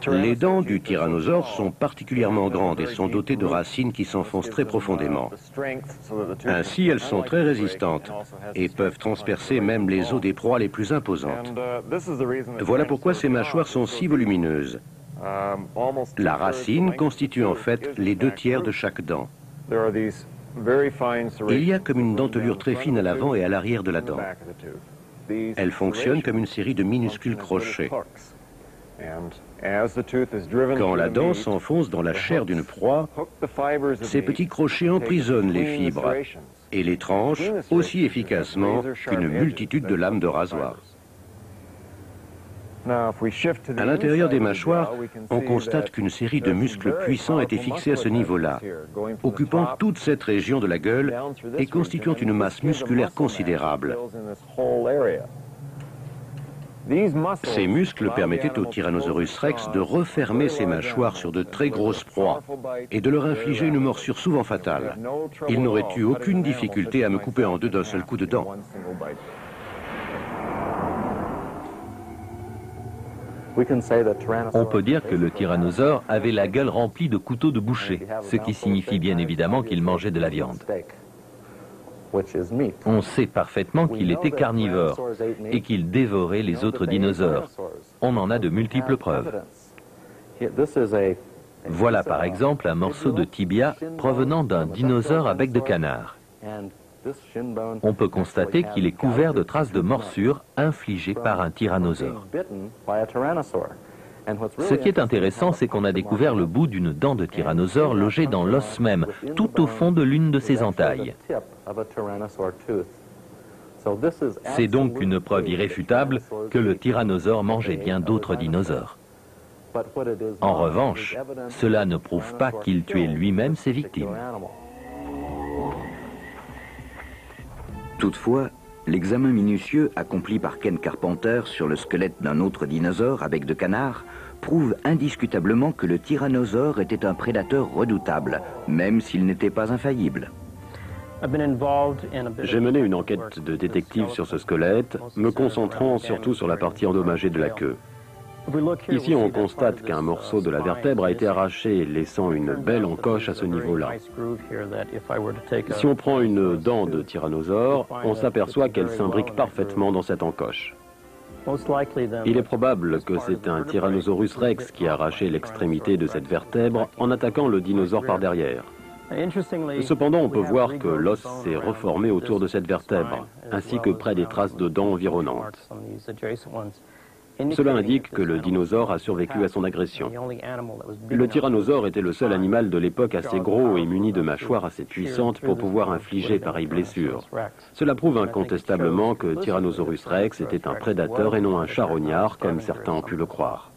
Les dents du tyrannosaure sont particulièrement grandes et sont dotées de racines qui s'enfoncent très profondément. Ainsi, elles sont très résistantes et peuvent transpercer même les os des proies les plus imposantes. Voilà pourquoi ces mâchoires sont si volumineuses. La racine constitue en fait les 2/3 de chaque dent. Il y a comme une dentelure très fine à l'avant et à l'arrière de la dent. Elle fonctionne comme une série de minuscules crochets. Quand la dent s'enfonce dans la chair d'une proie, ces petits crochets emprisonnent les fibres et les tranchent aussi efficacement qu'une multitude de lames de rasoir. À l'intérieur des mâchoires, on constate qu'une série de muscles puissants a été fixée à ce niveau-là, occupant toute cette région de la gueule et constituant une masse musculaire considérable. Ces muscles permettaient au Tyrannosaurus rex de refermer ses mâchoires sur de très grosses proies et de leur infliger une morsure souvent fatale. Il n'aurait eu aucune difficulté à me couper en deux d'un seul coup de dent. On peut dire que le tyrannosaure avait la gueule remplie de couteaux de boucher, ce qui signifie bien évidemment qu'il mangeait de la viande. On sait parfaitement qu'il était carnivore et qu'il dévorait les autres dinosaures. On en a de multiples preuves. Voilà par exemple un morceau de tibia provenant d'un dinosaure à bec de canard. On peut constater qu'il est couvert de traces de morsures infligées par un tyrannosaure. Ce qui est intéressant, c'est qu'on a découvert le bout d'une dent de tyrannosaure logée dans l'os même, tout au fond de l'une de ses entailles. C'est donc une preuve irréfutable que le tyrannosaure mangeait bien d'autres dinosaures. En revanche, cela ne prouve pas qu'il tuait lui-même ses victimes. Toutefois, l'examen minutieux accompli par Ken Carpenter sur le squelette d'un autre dinosaure à bec de canard prouve indiscutablement que le tyrannosaure était un prédateur redoutable, même s'il n'était pas infaillible. J'ai mené une enquête de détective sur ce squelette, me concentrant surtout sur la partie endommagée de la queue. Ici, on constate qu'un morceau de la vertèbre a été arraché, laissant une belle encoche à ce niveau-là. Si on prend une dent de tyrannosaure, on s'aperçoit qu'elle s'imbrique parfaitement dans cette encoche. Il est probable que c'est un Tyrannosaurus rex qui a arraché l'extrémité de cette vertèbre en attaquant le dinosaure par derrière. Cependant, on peut voir que l'os s'est reformé autour de cette vertèbre, ainsi que près des traces de dents environnantes. Cela indique que le dinosaure a survécu à son agression. Le tyrannosaure était le seul animal de l'époque assez gros et muni de mâchoires assez puissantes pour pouvoir infliger pareille blessure. Cela prouve incontestablement que Tyrannosaurus rex était un prédateur et non un charognard, comme certains ont pu le croire.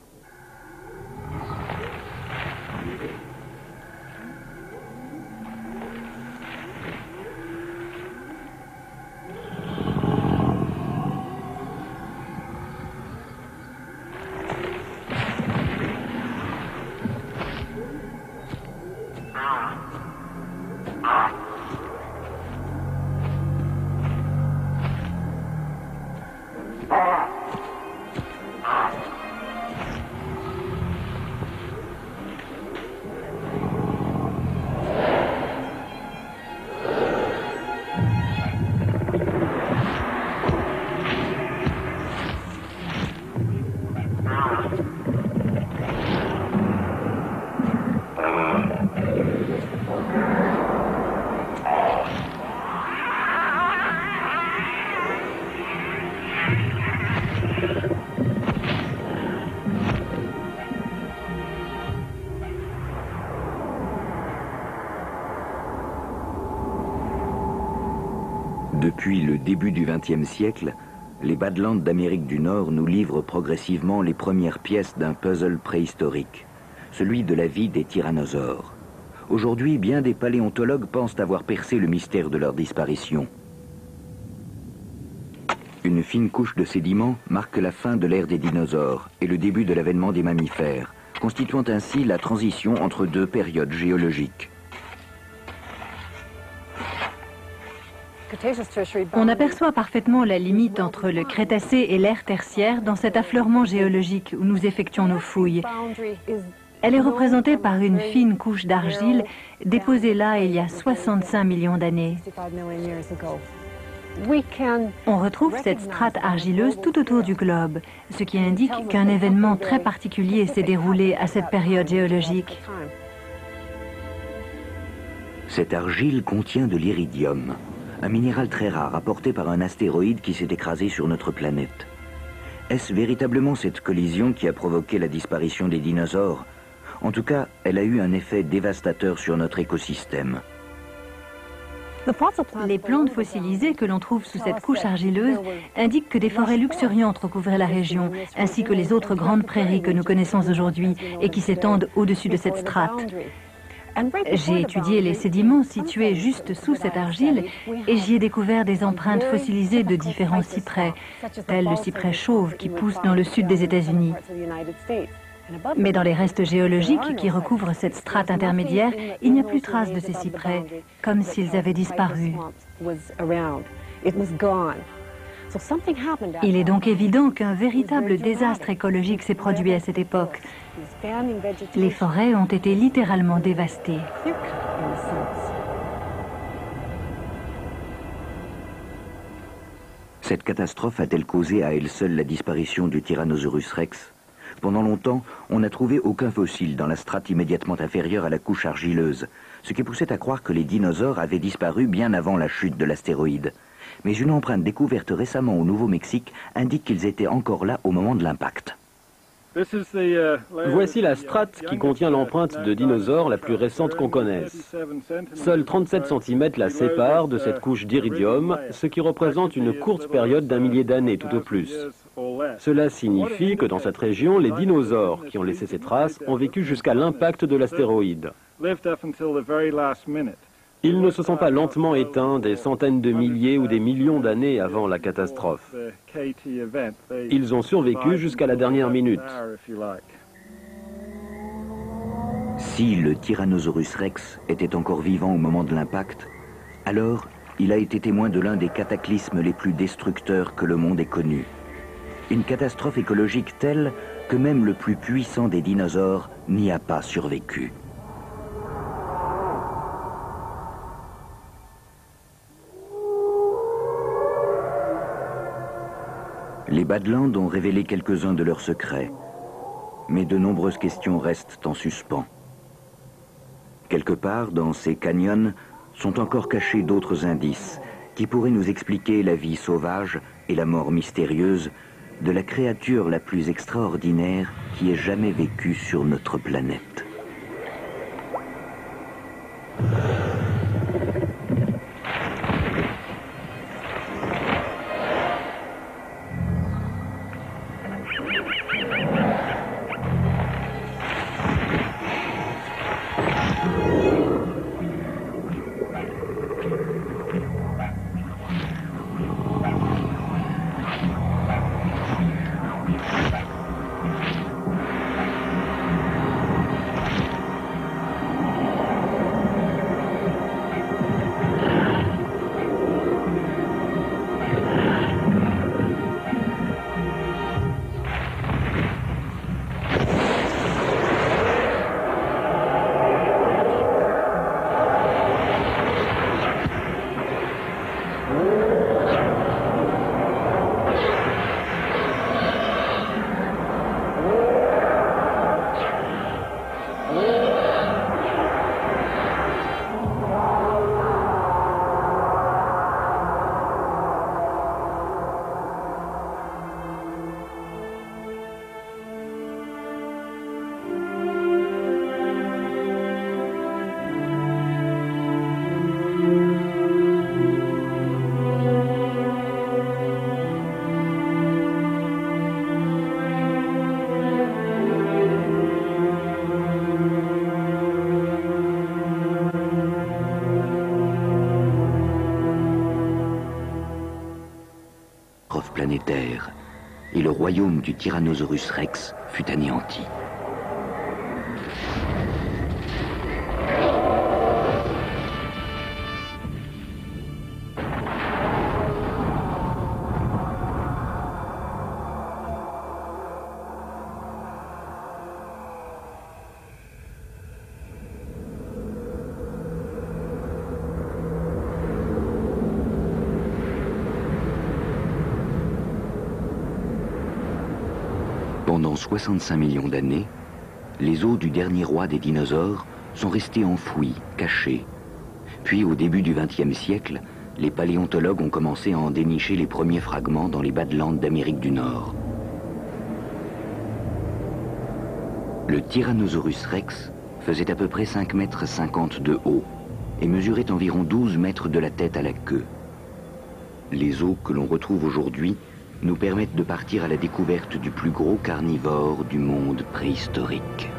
Depuis le début du XXe siècle, les Badlands d'Amérique du Nord nous livrent progressivement les premières pièces d'un puzzle préhistorique, celui de la vie des tyrannosaures. Aujourd'hui, bien des paléontologues pensent avoir percé le mystère de leur disparition. Une fine couche de sédiments marque la fin de l'ère des dinosaures et le début de l'avènement des mammifères, constituant ainsi la transition entre deux périodes géologiques. On aperçoit parfaitement la limite entre le Crétacé et l'ère tertiaire dans cet affleurement géologique où nous effectuons nos fouilles. Elle est représentée par une fine couche d'argile déposée là il y a 65 millions d'années. On retrouve cette strate argileuse tout autour du globe, ce qui indique qu'un événement très particulier s'est déroulé à cette période géologique. Cette argile contient de l'iridium, un minéral très rare apporté par un astéroïde qui s'est écrasé sur notre planète. Est-ce véritablement cette collision qui a provoqué la disparition des dinosaures? En tout cas, elle a eu un effet dévastateur sur notre écosystème. Les plantes fossilisées que l'on trouve sous cette couche argileuse indiquent que des forêts luxuriantes recouvraient la région, ainsi que les autres grandes prairies que nous connaissons aujourd'hui et qui s'étendent au-dessus de cette strate. J'ai étudié les sédiments situés juste sous cette argile et j'y ai découvert des empreintes fossilisées de différents cyprès, tel le cyprès chauve qui pousse dans le sud des États-Unis. Mais dans les restes géologiques qui recouvrent cette strate intermédiaire, il n'y a plus trace de ces cyprès, comme s'ils avaient disparu. Il est donc évident qu'un véritable désastre écologique s'est produit à cette époque. Les forêts ont été littéralement dévastées. Cette catastrophe a-t-elle causé à elle seule la disparition du Tyrannosaurus rex? Pendant longtemps, on n'a trouvé aucun fossile dans la strate immédiatement inférieure à la couche argileuse, ce qui poussait à croire que les dinosaures avaient disparu bien avant la chute de l'astéroïde. Mais une empreinte découverte récemment au Nouveau-Mexique indique qu'ils étaient encore là au moment de l'impact. Voici la strate qui contient l'empreinte de dinosaure la plus récente qu'on connaisse. Seuls 37 cm la séparent de cette couche d'iridium, ce qui représente une courte période d'un millier d'années tout au plus. Cela signifie que dans cette région, les dinosaures qui ont laissé ces traces ont vécu jusqu'à l'impact de l'astéroïde. Ils ne se sont pas lentement éteints des centaines de milliers ou des millions d'années avant la catastrophe. Ils ont survécu jusqu'à la dernière minute. Si le Tyrannosaurus rex était encore vivant au moment de l'impact, alors il a été témoin de l'un des cataclysmes les plus destructeurs que le monde ait connu. Une catastrophe écologique telle que même le plus puissant des dinosaures n'y a pas survécu. Les Badlands ont révélé quelques-uns de leurs secrets, mais de nombreuses questions restent en suspens. Quelque part, dans ces canyons, sont encore cachés d'autres indices qui pourraient nous expliquer la vie sauvage et la mort mystérieuse de la créature la plus extraordinaire qui ait jamais vécu sur notre planète. planétaire, et le royaume du Tyrannosaurus rex fut anéanti. Pendant 65 millions d'années, les os du dernier roi des dinosaures sont restés enfouis, cachés. Puis, au début du XXe siècle, les paléontologues ont commencé à en dénicher les premiers fragments dans les Badlands d'Amérique du Nord. Le Tyrannosaurus rex faisait à peu près 5,50 mètres de haut et mesurait environ 12 mètres de la tête à la queue. Les os que l'on retrouve aujourd'hui nous permettent de partir à la découverte du plus gros carnivore du monde préhistorique.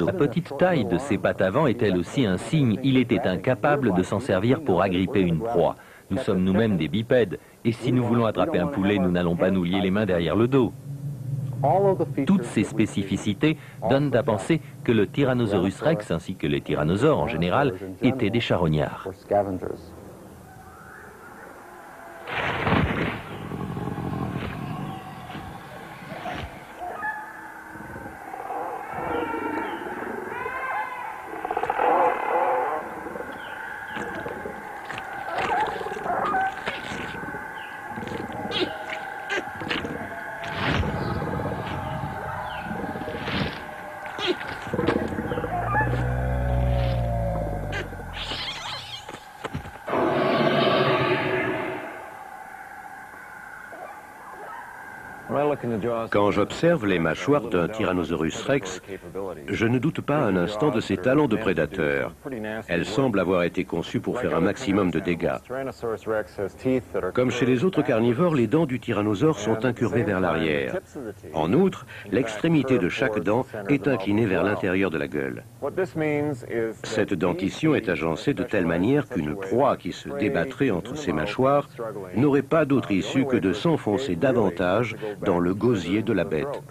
La petite taille de ses pattes avant est-elle aussi un signe? Il était incapable de s'en servir pour agripper une proie. Nous sommes nous-mêmes des bipèdes, et si nous voulons attraper un poulet, nous n'allons pas nous lier les mains derrière le dos. Toutes ces spécificités donnent à penser que le Tyrannosaurus rex, ainsi que les tyrannosaures en général, étaient des charognards. Quand j'observe les mâchoires d'un Tyrannosaurus rex, je ne doute pas un instant de ses talents de prédateur. Elles semblent avoir été conçues pour faire un maximum de dégâts. Comme chez les autres carnivores, les dents du tyrannosaure sont incurvées vers l'arrière. En outre, l'extrémité de chaque dent est inclinée vers l'intérieur de la gueule. Cette dentition est agencée de telle manière qu'une proie qui se débattrait entre ses mâchoires n'aurait pas d'autre issue que de s'enfoncer davantage dans le gosier de la bête.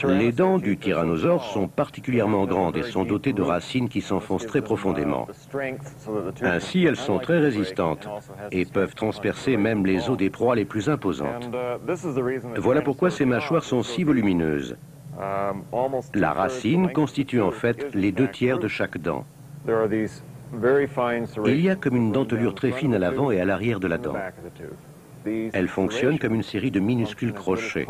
Les dents du tyrannosaure sont particulièrement grandes et sont dotées de racines qui s'enfoncent très profondément. Ainsi, elles sont très résistantes et peuvent transpercer même les os des proies les plus imposantes. Voilà pourquoi ces mâchoires sont si volumineuses. La racine constitue en fait les 2 tiers de chaque dent. Il y a comme une dentelure très fine à l'avant et à l'arrière de la dent. Elle fonctionne comme une série de minuscules crochets.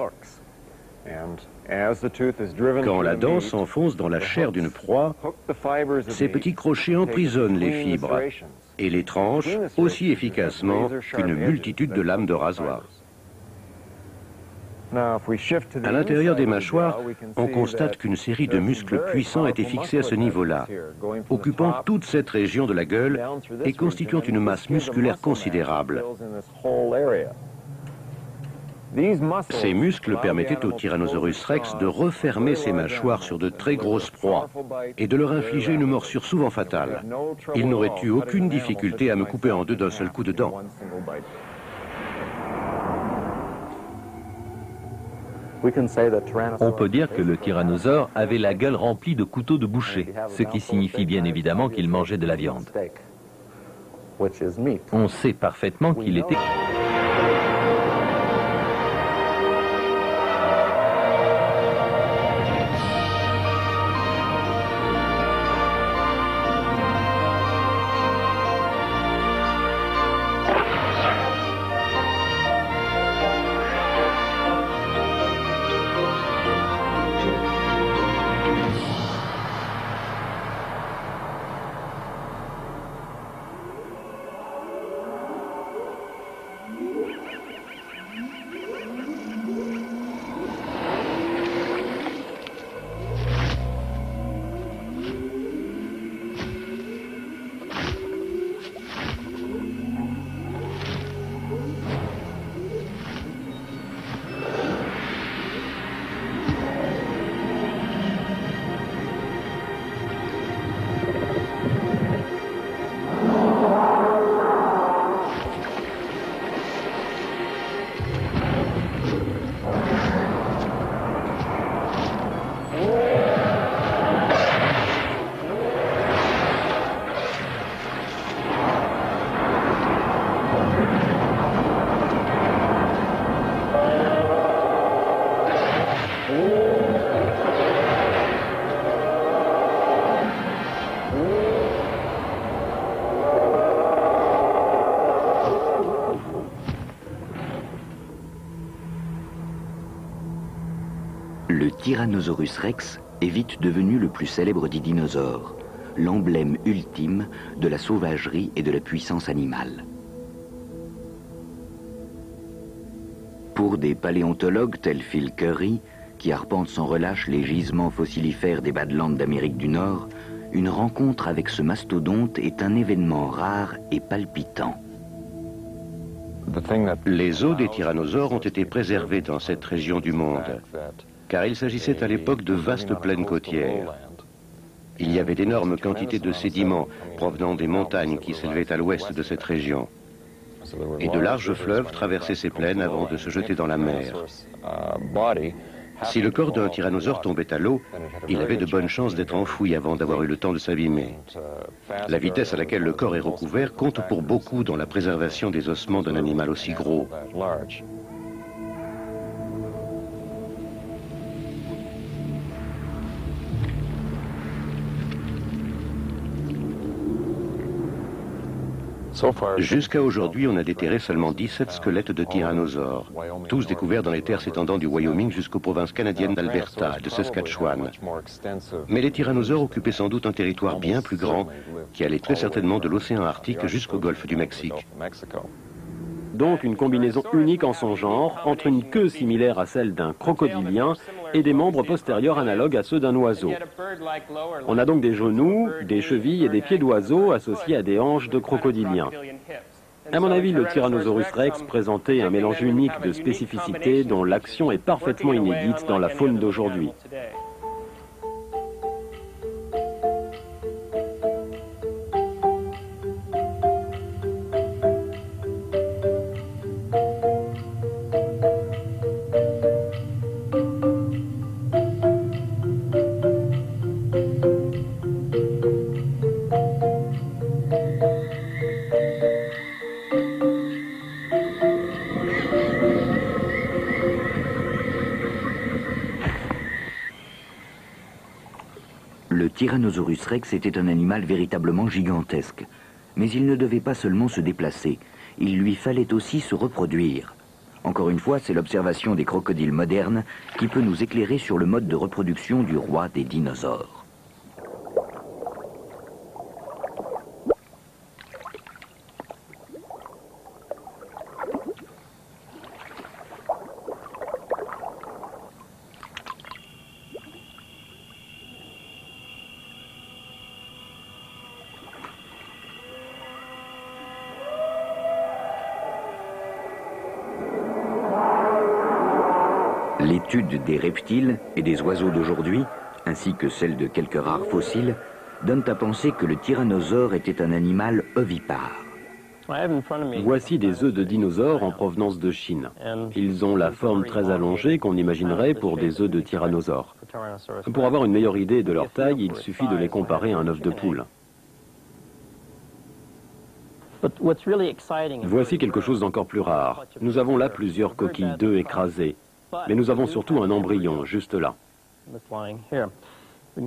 Quand la dent s'enfonce dans la chair d'une proie, ces petits crochets emprisonnent les fibres et les tranchent aussi efficacement qu'une multitude de lames de rasoir. À l'intérieur des mâchoires, on constate qu'une série de muscles puissants a été fixée à ce niveau-là, occupant toute cette région de la gueule et constituant une masse musculaire considérable. Ces muscles permettaient au Tyrannosaurus rex de refermer ses mâchoires sur de très grosses proies et de leur infliger une morsure souvent fatale. Il n'aurait eu aucune difficulté à me couper en deux d'un seul coup de dent. On peut dire que le tyrannosaure avait la gueule remplie de couteaux de boucher, ce qui signifie bien évidemment qu'il mangeait de la viande. On sait parfaitement qu'il était... Le Tyrannosaurus rex est vite devenu le plus célèbre des dinosaures, l'emblème ultime de la sauvagerie et de la puissance animale. Pour des paléontologues tels Phil Curry, qui arpentent sans relâche les gisements fossilifères des Badlands d'Amérique du Nord, une rencontre avec ce mastodonte est un événement rare et palpitant. Les os des tyrannosaures ont été préservés dans cette région du monde, car il s'agissait à l'époque de vastes plaines côtières. Il y avait d'énormes quantités de sédiments provenant des montagnes qui s'élevaient à l'ouest de cette région. Et de larges fleuves traversaient ces plaines avant de se jeter dans la mer. Si le corps d'un tyrannosaure tombait à l'eau, il avait de bonnes chances d'être enfoui avant d'avoir eu le temps de s'abîmer. La vitesse à laquelle le corps est recouvert compte pour beaucoup dans la préservation des ossements d'un animal aussi gros. Jusqu'à aujourd'hui, on a déterré seulement 17 squelettes de tyrannosaures, tous découverts dans les terres s'étendant du Wyoming jusqu'aux provinces canadiennes d'Alberta et de Saskatchewan. Mais les tyrannosaures occupaient sans doute un territoire bien plus grand qui allait très certainement de l'océan Arctique jusqu'au golfe du Mexique. Donc une combinaison unique en son genre, entre une queue similaire à celle d'un crocodilien et des membres postérieurs analogues à ceux d'un oiseau. On a donc des genoux, des chevilles et des pieds d'oiseau associés à des hanches de crocodilien. À mon avis, le Tyrannosaurus rex présentait un mélange unique de spécificités dont l'action est parfaitement inédite dans la faune d'aujourd'hui. Tyrannosaurus rex était un animal véritablement gigantesque. Mais il ne devait pas seulement se déplacer, il lui fallait aussi se reproduire. Encore une fois, c'est l'observation des crocodiles modernes qui peut nous éclairer sur le mode de reproduction du roi des dinosaures. L'étude des reptiles et des oiseaux d'aujourd'hui, ainsi que celle de quelques rares fossiles, donnent à penser que le tyrannosaure était un animal ovipare. Voici des œufs de dinosaures en provenance de Chine. Ils ont la forme très allongée qu'on imaginerait pour des œufs de tyrannosaure. Pour avoir une meilleure idée de leur taille, il suffit de les comparer à un œuf de poule. Voici quelque chose d'encore plus rare. Nous avons là plusieurs coquilles d'œufs écrasées. Mais nous avons surtout un embryon, juste là.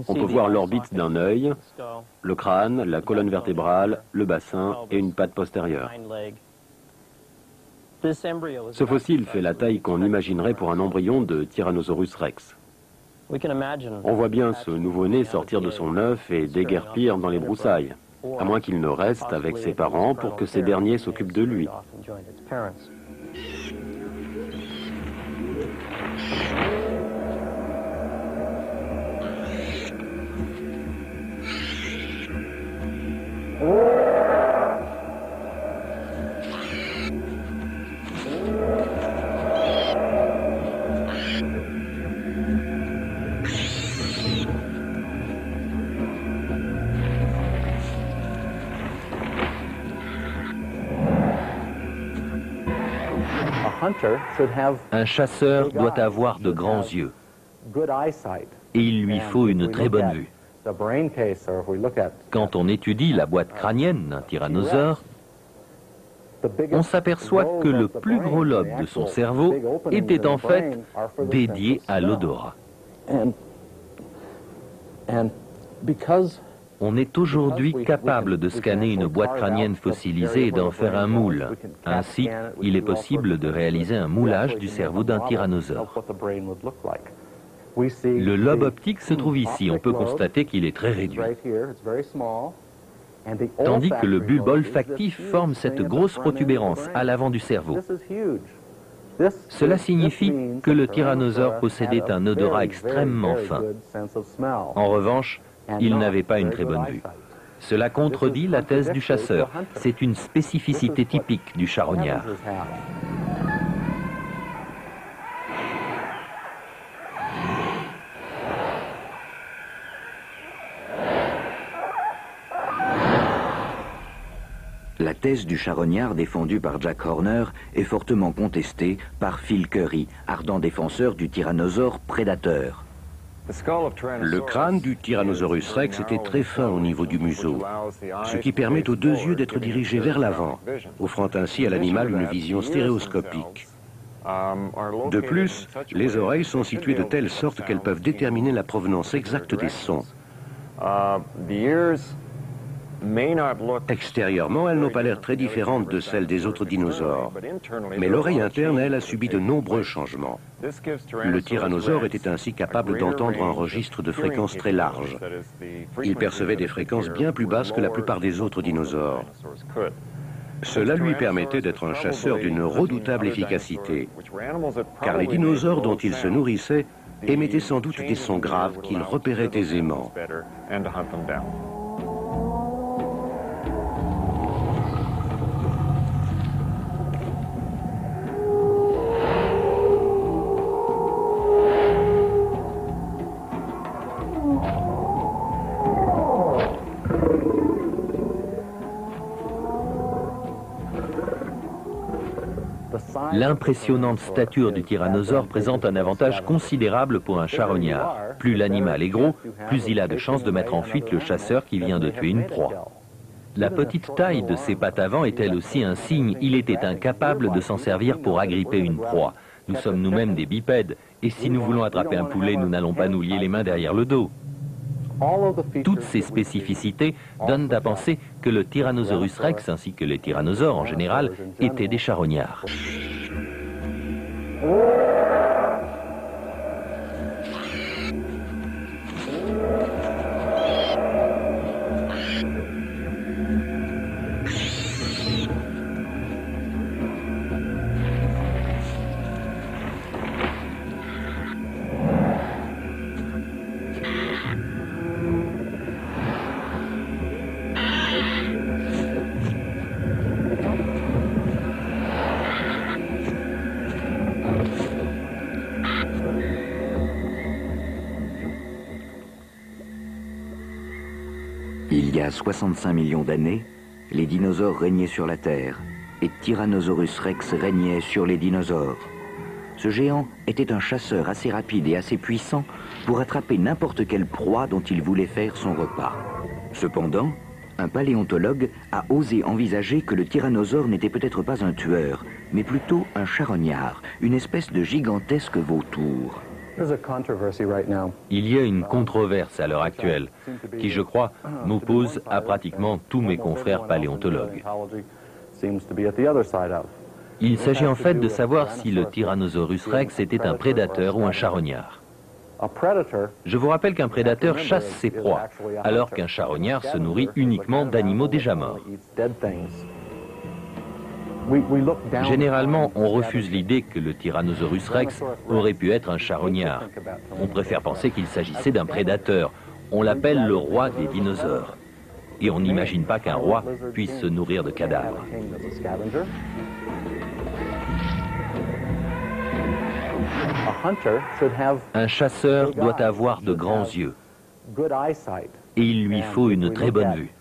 On peut voir l'orbite d'un œil, le crâne, la colonne vertébrale, le bassin et une patte postérieure. Ce fossile fait la taille qu'on imaginerait pour un embryon de Tyrannosaurus rex. On voit bien ce nouveau-né sortir de son œuf et déguerpir dans les broussailles, à moins qu'il ne reste avec ses parents pour que ces derniers s'occupent de lui. Un chasseur doit avoir de grands yeux et il lui faut une très bonne vue. Quand on étudie la boîte crânienne d'un tyrannosaure, on s'aperçoit que le plus gros lobe de son cerveau était en fait dédié à l'odorat. On est aujourd'hui capable de scanner une boîte crânienne fossilisée et d'en faire un moule. Ainsi, il est possible de réaliser un moulage du cerveau d'un tyrannosaure. Le lobe optique se trouve ici. On peut constater qu'il est très réduit. Tandis que le bulbe olfactif forme cette grosse protubérance à l'avant du cerveau. Cela signifie que le tyrannosaure possédait un odorat extrêmement fin. En revanche, il n'avait pas une très bonne vue. Cela contredit la thèse du chasseur. C'est une spécificité typique du charognard. La thèse du charognard défendue par Jack Horner est fortement contestée par Phil Currie, ardent défenseur du tyrannosaure prédateur. Le crâne du Tyrannosaurus rex était très fin au niveau du museau, ce qui permet aux deux yeux d'être dirigés vers l'avant, offrant ainsi à l'animal une vision stéréoscopique. De plus, les oreilles sont situées de telle sorte qu'elles peuvent déterminer la provenance exacte des sons. Extérieurement, elles n'ont pas l'air très différentes de celles des autres dinosaures. Mais l'oreille interne, elle, a subi de nombreux changements. Le tyrannosaure était ainsi capable d'entendre un registre de fréquences très large. Il percevait des fréquences bien plus basses que la plupart des autres dinosaures. Cela lui permettait d'être un chasseur d'une redoutable efficacité, car les dinosaures dont il se nourrissait émettaient sans doute des sons graves qu'il repérait aisément. L'impressionnante stature du tyrannosaure présente un avantage considérable pour un charognard. Plus l'animal est gros, plus il a de chances de mettre en fuite le chasseur qui vient de tuer une proie. La petite taille de ses pattes avant est elle aussi un signe. Il était incapable de s'en servir pour agripper une proie. Nous sommes nous-mêmes des bipèdes, et si nous voulons attraper un poulet, nous n'allons pas nous lier les mains derrière le dos. Toutes ces spécificités donnent à penser que le Tyrannosaurus rex ainsi que les tyrannosaures en général étaient des charognards. Il y a 65 millions d'années, les dinosaures régnaient sur la Terre et Tyrannosaurus rex régnait sur les dinosaures. Ce géant était un chasseur assez rapide et assez puissant pour attraper n'importe quelle proie dont il voulait faire son repas. Cependant, un paléontologue a osé envisager que le tyrannosaure n'était peut-être pas un tueur, mais plutôt un charognard, une espèce de gigantesque vautour. Il y a une controverse à l'heure actuelle qui, je crois, m'oppose à pratiquement tous mes confrères paléontologues. Il s'agit en fait de savoir si le Tyrannosaurus rex était un prédateur ou un charognard. Je vous rappelle qu'un prédateur chasse ses proies, alors qu'un charognard se nourrit uniquement d'animaux déjà morts. Généralement, on refuse l'idée que le Tyrannosaurus rex aurait pu être un charognard. On préfère penser qu'il s'agissait d'un prédateur. On l'appelle le roi des dinosaures. Et on n'imagine pas qu'un roi puisse se nourrir de cadavres. Un chasseur doit avoir de grands yeux. Et il lui faut une très bonne vue.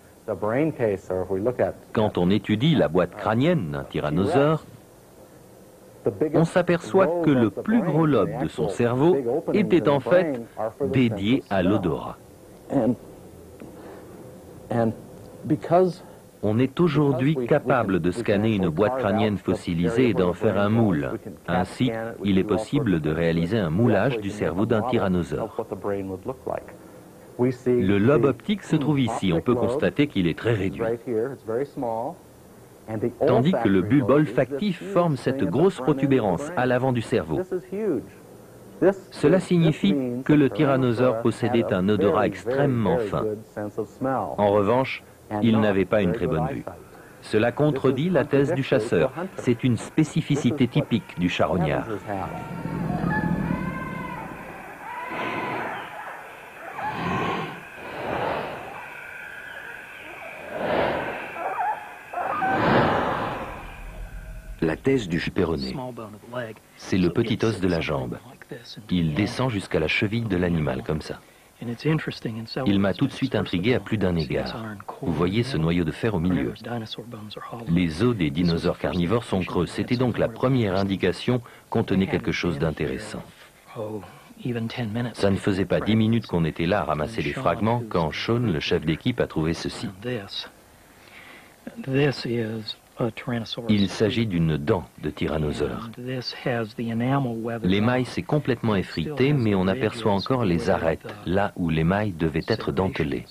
Quand on étudie la boîte crânienne d'un tyrannosaure, on s'aperçoit que le plus gros lobe de son cerveau était en fait dédié à l'odorat. On est aujourd'hui capable de scanner une boîte crânienne fossilisée et d'en faire un moule. Ainsi, il est possible de réaliser un moulage du cerveau d'un tyrannosaure. Le lobe optique se trouve ici. On peut constater qu'il est très réduit. Tandis que le bulbe olfactif forme cette grosse protubérance à l'avant du cerveau. Cela signifie que le tyrannosaure possédait un odorat extrêmement fin. En revanche, il n'avait pas une très bonne vue. Cela contredit la thèse du chasseur. C'est une spécificité typique du charognard. La thèse du péroné, c'est le petit os de la jambe. Il descend jusqu'à la cheville de l'animal, comme ça. Il m'a tout de suite intrigué à plus d'un égard. Vous voyez ce noyau de fer au milieu. Les os des dinosaures carnivores sont creux. C'était donc la première indication qu'on tenait quelque chose d'intéressant. Ça ne faisait pas 10 minutes qu'on était là à ramasser les fragments quand Sean, le chef d'équipe, a trouvé ceci. Il s'agit d'une dent de tyrannosaure. L'émail s'est complètement effrité, mais on aperçoit encore les arêtes, là où l'émail devait être dentelé.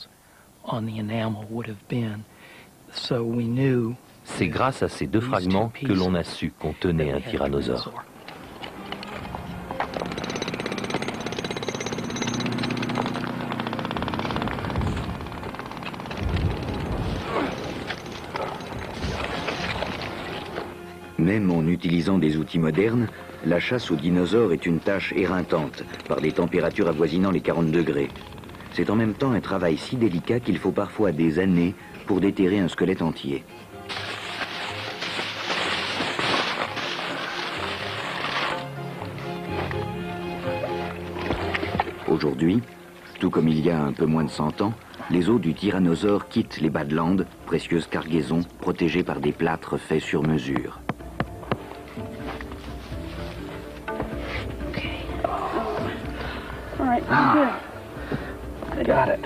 C'est grâce à ces deux fragments que l'on a su qu'on tenait un tyrannosaure. Même en utilisant des outils modernes, la chasse aux dinosaures est une tâche éreintante, par des températures avoisinant les 40 degrés. C'est en même temps un travail si délicat qu'il faut parfois des années pour déterrer un squelette entier. Aujourd'hui, tout comme il y a un peu moins de 100 ans, les os du tyrannosaure quittent les Badlands, précieuses cargaisons protégées par des plâtres faits sur mesure. Got it.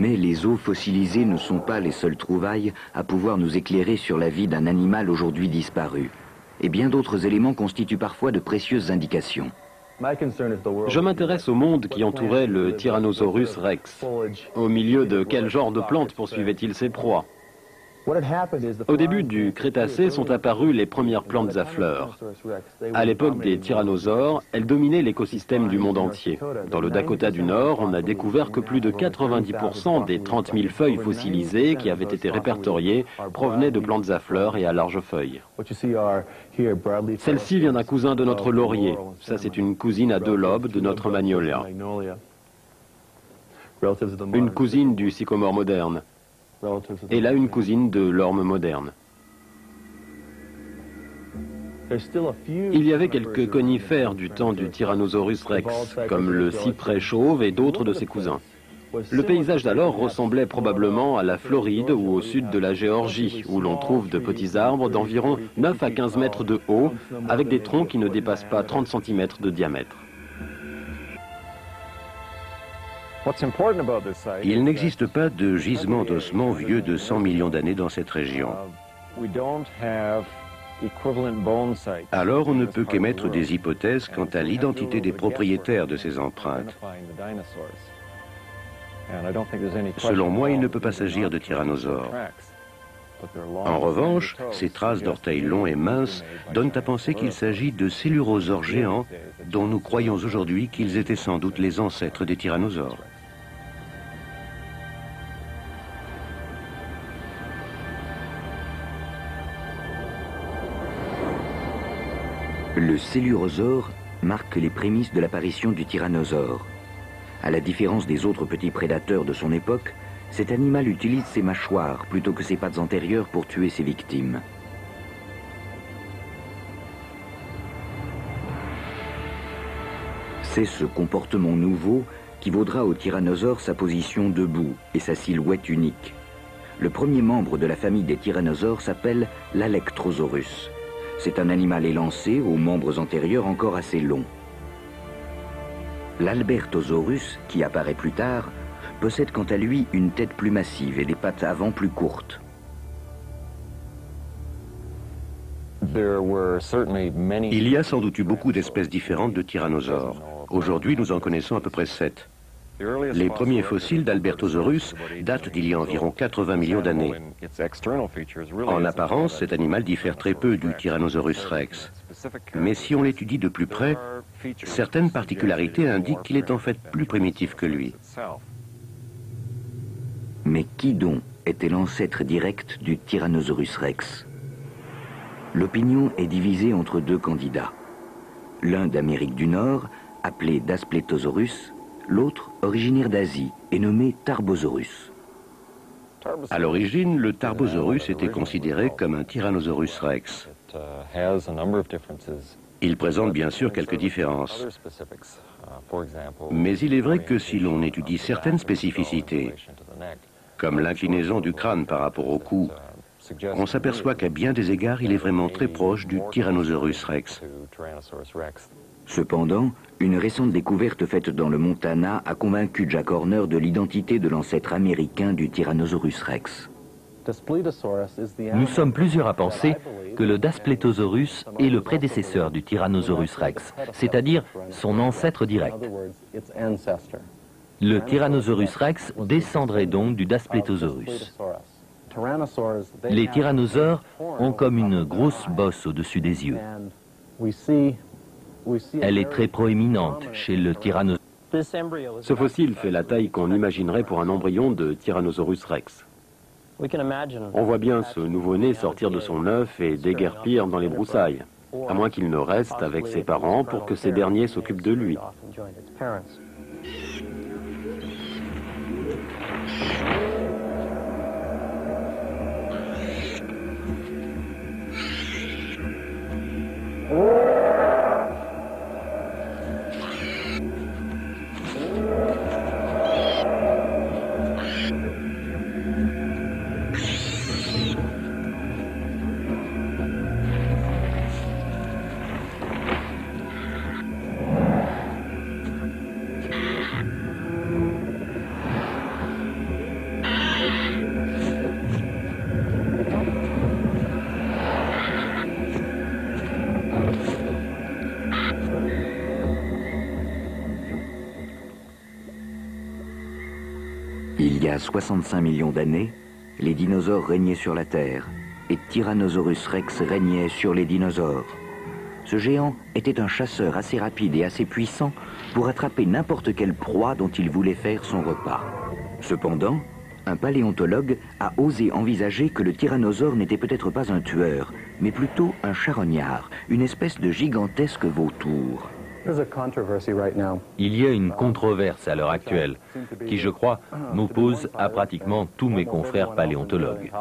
Mais les os fossilisés ne sont pas les seules trouvailles à pouvoir nous éclairer sur la vie d'un animal aujourd'hui disparu. Et bien d'autres éléments constituent parfois de précieuses indications. Je m'intéresse au monde qui entourait le Tyrannosaurus rex. Au milieu de quel genre de plantes poursuivait-il ses proies? Au début du Crétacé sont apparues les premières plantes à fleurs. À l'époque des tyrannosaures, elles dominaient l'écosystème du monde entier. Dans le Dakota du Nord, on a découvert que plus de 90% des 30 000 feuilles fossilisées qui avaient été répertoriées provenaient de plantes à fleurs et à larges feuilles. Celle-ci vient d'un cousin de notre laurier. Ça, c'est une cousine à 2 lobes de notre magnolia. Une cousine du sycomore moderne. Et là, une cousine de l'orme moderne. Il y avait quelques conifères du temps du Tyrannosaurus rex, comme le cyprès chauve et d'autres de ses cousins. Le paysage d'alors ressemblait probablement à la Floride ou au sud de la Géorgie, où l'on trouve de petits arbres d'environ 9 à 15 mètres de haut, avec des troncs qui ne dépassent pas 30 cm de diamètre. Il n'existe pas de gisement d'ossements vieux de 100 millions d'années dans cette région. Alors on ne peut qu'émettre des hypothèses quant à l'identité des propriétaires de ces empreintes. Selon moi, il ne peut pas s'agir de tyrannosaures. En revanche, ces traces d'orteils longs et minces donnent à penser qu'il s'agit de célurosaures géants dont nous croyons aujourd'hui qu'ils étaient sans doute les ancêtres des tyrannosaures. Le célurosaure marque les prémices de l'apparition du tyrannosaure. À la différence des autres petits prédateurs de son époque, cet animal utilise ses mâchoires plutôt que ses pattes antérieures pour tuer ses victimes. C'est ce comportement nouveau qui vaudra au tyrannosaure sa position debout et sa silhouette unique. Le premier membre de la famille des tyrannosaures s'appelle l'Alectrosaurus. C'est un animal élancé aux membres antérieurs encore assez longs. L'Albertosaurus, qui apparaît plus tard, possède quant à lui une tête plus massive et des pattes avant plus courtes. Il y a sans doute eu beaucoup d'espèces différentes de tyrannosaures. Aujourd'hui, nous en connaissons à peu près 7. Les premiers fossiles d'Albertosaurus datent d'il y a environ 80 millions d'années. En apparence, cet animal diffère très peu du Tyrannosaurus rex. Mais si on l'étudie de plus près, certaines particularités indiquent qu'il est en fait plus primitif que lui. Mais qui donc était l'ancêtre direct du Tyrannosaurus rex? L'opinion est divisée entre 2 candidats. L'un d'Amérique du Nord, appelé Daspletosaurus, l'autre originaire d'Asie et nommé Tarbosaurus. À l'origine, le Tarbosaurus était considéré comme un Tyrannosaurus rex. Il présente bien sûr quelques différences. Mais il est vrai que si l'on étudie certaines spécificités, comme l'inclinaison du crâne par rapport au cou, on s'aperçoit qu'à bien des égards, il est vraiment très proche du Tyrannosaurus rex. Cependant, une récente découverte faite dans le Montana a convaincu Jack Horner de l'identité de l'ancêtre américain du Tyrannosaurus rex. Nous sommes plusieurs à penser que le Daspletosaurus est le prédécesseur du Tyrannosaurus rex, c'est-à-dire son ancêtre direct. Le Tyrannosaurus rex descendrait donc du Daspletosaurus. Les tyrannosaures ont comme une grosse bosse au-dessus des yeux. Elle est très proéminente chez le Tyrannosaurus. Ce fossile fait la taille qu'on imaginerait pour un embryon de Tyrannosaurus rex. On voit bien ce nouveau-né sortir de son œuf et déguerpir dans les broussailles, à moins qu'il ne reste avec ses parents pour que ces derniers s'occupent de lui. Il y a 65 millions d'années, les dinosaures régnaient sur la Terre et Tyrannosaurus rex régnait sur les dinosaures. Ce géant était un chasseur assez rapide et assez puissant pour attraper n'importe quelle proie dont il voulait faire son repas. Cependant, un paléontologue a osé envisager que le tyrannosaure n'était peut-être pas un tueur, mais plutôt un charognard, une espèce de gigantesque vautour. Il y a une controverse à l'heure actuelle qui, je crois, m'oppose à pratiquement tous mes confrères paléontologues.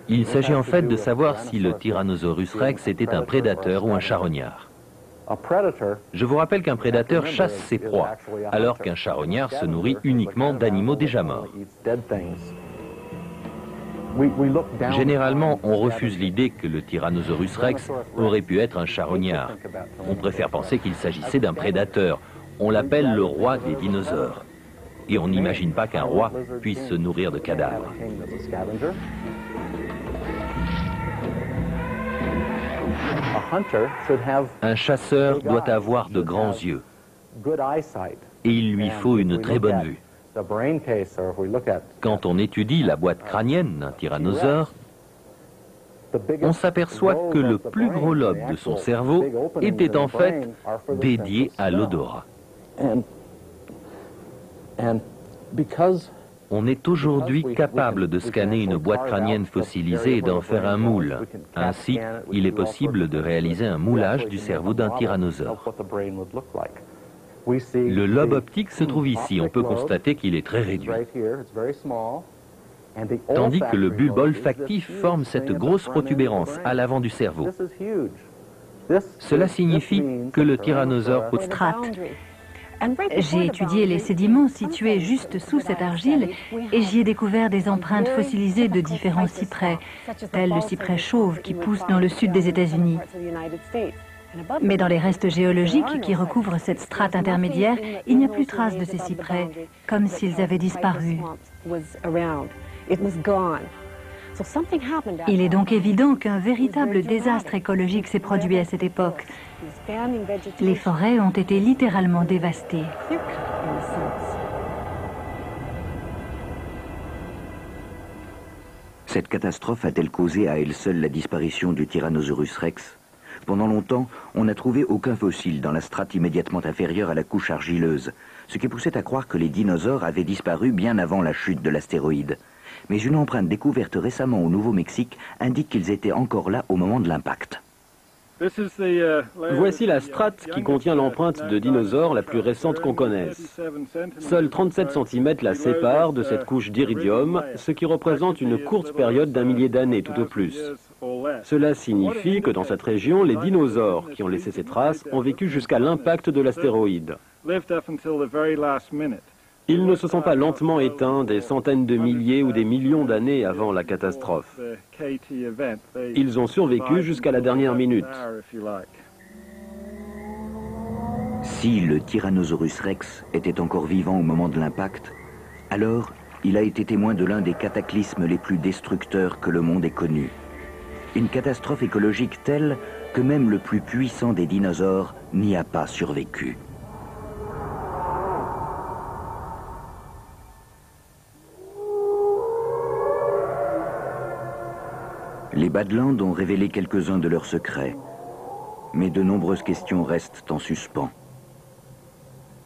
Il s'agit en fait de savoir si le Tyrannosaurus rex était un prédateur ou un charognard. Je vous rappelle qu'un prédateur chasse ses proies, alors qu'un charognard se nourrit uniquement d'animaux déjà morts. Généralement, on refuse l'idée que le Tyrannosaurus rex aurait pu être un charognard. On préfère penser qu'il s'agissait d'un prédateur. On l'appelle le roi des dinosaures. Et on n'imagine pas qu'un roi puisse se nourrir de cadavres. Un chasseur doit avoir de grands yeux. Et il lui faut une très bonne vue. Quand on étudie la boîte crânienne d'un tyrannosaure, on s'aperçoit que le plus gros lobe de son cerveau était en fait dédié à l'odorat. On est aujourd'hui capable de scanner une boîte crânienne fossilisée et d'en faire un moule. Ainsi, il est possible de réaliser un moulage du cerveau d'un tyrannosaure. Le lobe optique se trouve ici. On peut constater qu'il est très réduit. Tandis que le bulbe olfactif forme cette grosse protubérance à l'avant du cerveau. Cela signifie que le tyrannosaure Strate. J'ai étudié les sédiments situés juste sous cette argile et j'y ai découvert des empreintes fossilisées de différents cyprès, tel le cyprès chauve qui pousse dans le sud des États-Unis. Mais dans les restes géologiques qui recouvrent cette strate intermédiaire, il n'y a plus trace de ces cyprès, comme s'ils avaient disparu. Il est donc évident qu'un véritable désastre écologique s'est produit à cette époque. Les forêts ont été littéralement dévastées. Cette catastrophe a-t-elle causé à elle seule la disparition du Tyrannosaurus rex? Pendant longtemps, on n'a trouvé aucun fossile dans la strate immédiatement inférieure à la couche argileuse, ce qui poussait à croire que les dinosaures avaient disparu bien avant la chute de l'astéroïde. Mais une empreinte découverte récemment au Nouveau-Mexique indique qu'ils étaient encore là au moment de l'impact. Voici la strate qui contient l'empreinte de dinosaure la plus récente qu'on connaisse. Seuls 37 cm la séparent de cette couche d'iridium, ce qui représente une courte période d'un millier d'années tout au plus. Cela signifie que dans cette région, les dinosaures qui ont laissé ces traces ont vécu jusqu'à l'impact de l'astéroïde. Ils ne se sont pas lentement éteints des centaines de milliers ou des millions d'années avant la catastrophe. Ils ont survécu jusqu'à la dernière minute. Si le Tyrannosaurus rex était encore vivant au moment de l'impact, alors il a été témoin de l'un des cataclysmes les plus destructeurs que le monde ait connu. Une catastrophe écologique telle que même le plus puissant des dinosaures n'y a pas survécu. Les Badlands ont révélé quelques-uns de leurs secrets, mais de nombreuses questions restent en suspens.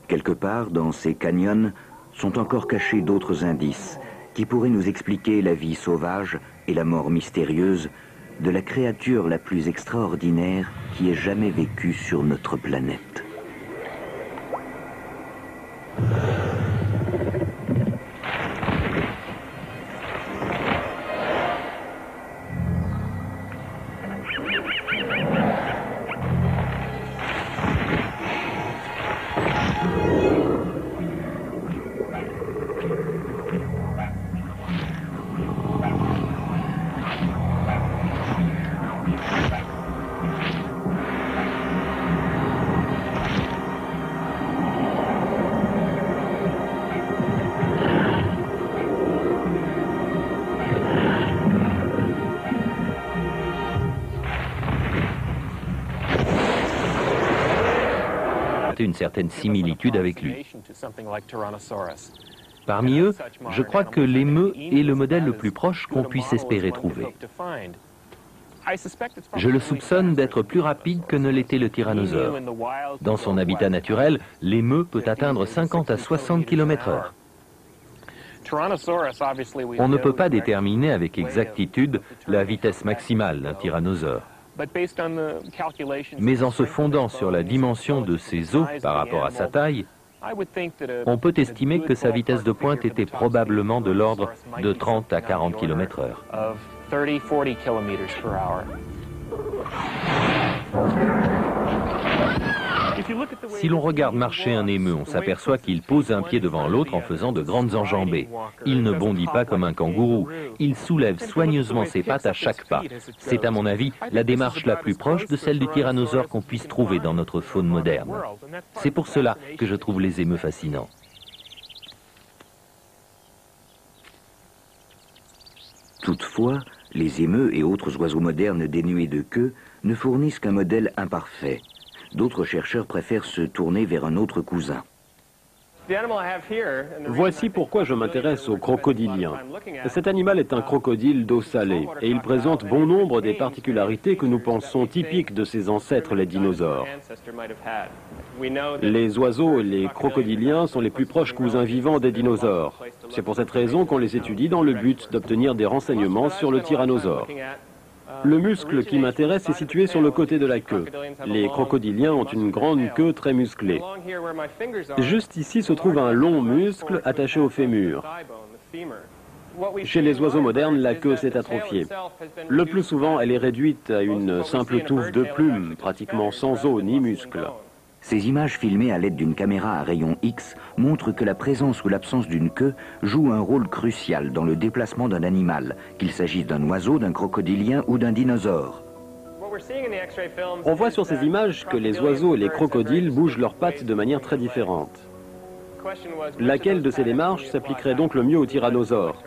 Quelque part, dans ces canyons, sont encore cachés d'autres indices qui pourraient nous expliquer la vie sauvage et la mort mystérieuse de la créature la plus extraordinaire qui ait jamais vécu sur notre planète. une certaine similitude avec lui. Parmi eux, je crois que l'émeu est le modèle le plus proche qu'on puisse espérer trouver. Je le soupçonne d'être plus rapide que ne l'était le tyrannosaure. Dans son habitat naturel, l'émeu peut atteindre 50 à 60 km/h. On ne peut pas déterminer avec exactitude la vitesse maximale d'un tyrannosaure. Mais en se fondant sur la dimension de ses os par rapport à sa taille, on peut estimer que sa vitesse de pointe était probablement de l'ordre de 30 à 40 km/h. Si l'on regarde marcher un émeu, on s'aperçoit qu'il pose un pied devant l'autre en faisant de grandes enjambées. Il ne bondit pas comme un kangourou, il soulève soigneusement ses pattes à chaque pas. C'est à mon avis la démarche la plus proche de celle du tyrannosaure qu'on puisse trouver dans notre faune moderne. C'est pour cela que je trouve les émeus fascinants. Toutefois, les émeus et autres oiseaux modernes dénués de queue ne fournissent qu'un modèle imparfait. D'autres chercheurs préfèrent se tourner vers un autre cousin. Voici pourquoi je m'intéresse au crocodilien. Cet animal est un crocodile d'eau salée et il présente bon nombre des particularités que nous pensons typiques de ses ancêtres, les dinosaures. Les oiseaux et les crocodiliens sont les plus proches cousins vivants des dinosaures. C'est pour cette raison qu'on les étudie dans le but d'obtenir des renseignements sur le tyrannosaure. Le muscle qui m'intéresse est situé sur le côté de la queue. Les crocodiliens ont une grande queue très musclée. Juste ici se trouve un long muscle attaché au fémur. Chez les oiseaux modernes, la queue s'est atrophiée. Le plus souvent, elle est réduite à une simple touffe de plumes, pratiquement sans os ni muscles. Ces images filmées à l'aide d'une caméra à rayon X montrent que la présence ou l'absence d'une queue joue un rôle crucial dans le déplacement d'un animal, qu'il s'agisse d'un oiseau, d'un crocodilien ou d'un dinosaure. On voit sur ces images que les oiseaux et les crocodiles bougent leurs pattes de manière très différente. Laquelle de ces démarches s'appliquerait donc le mieux au tyrannosaure?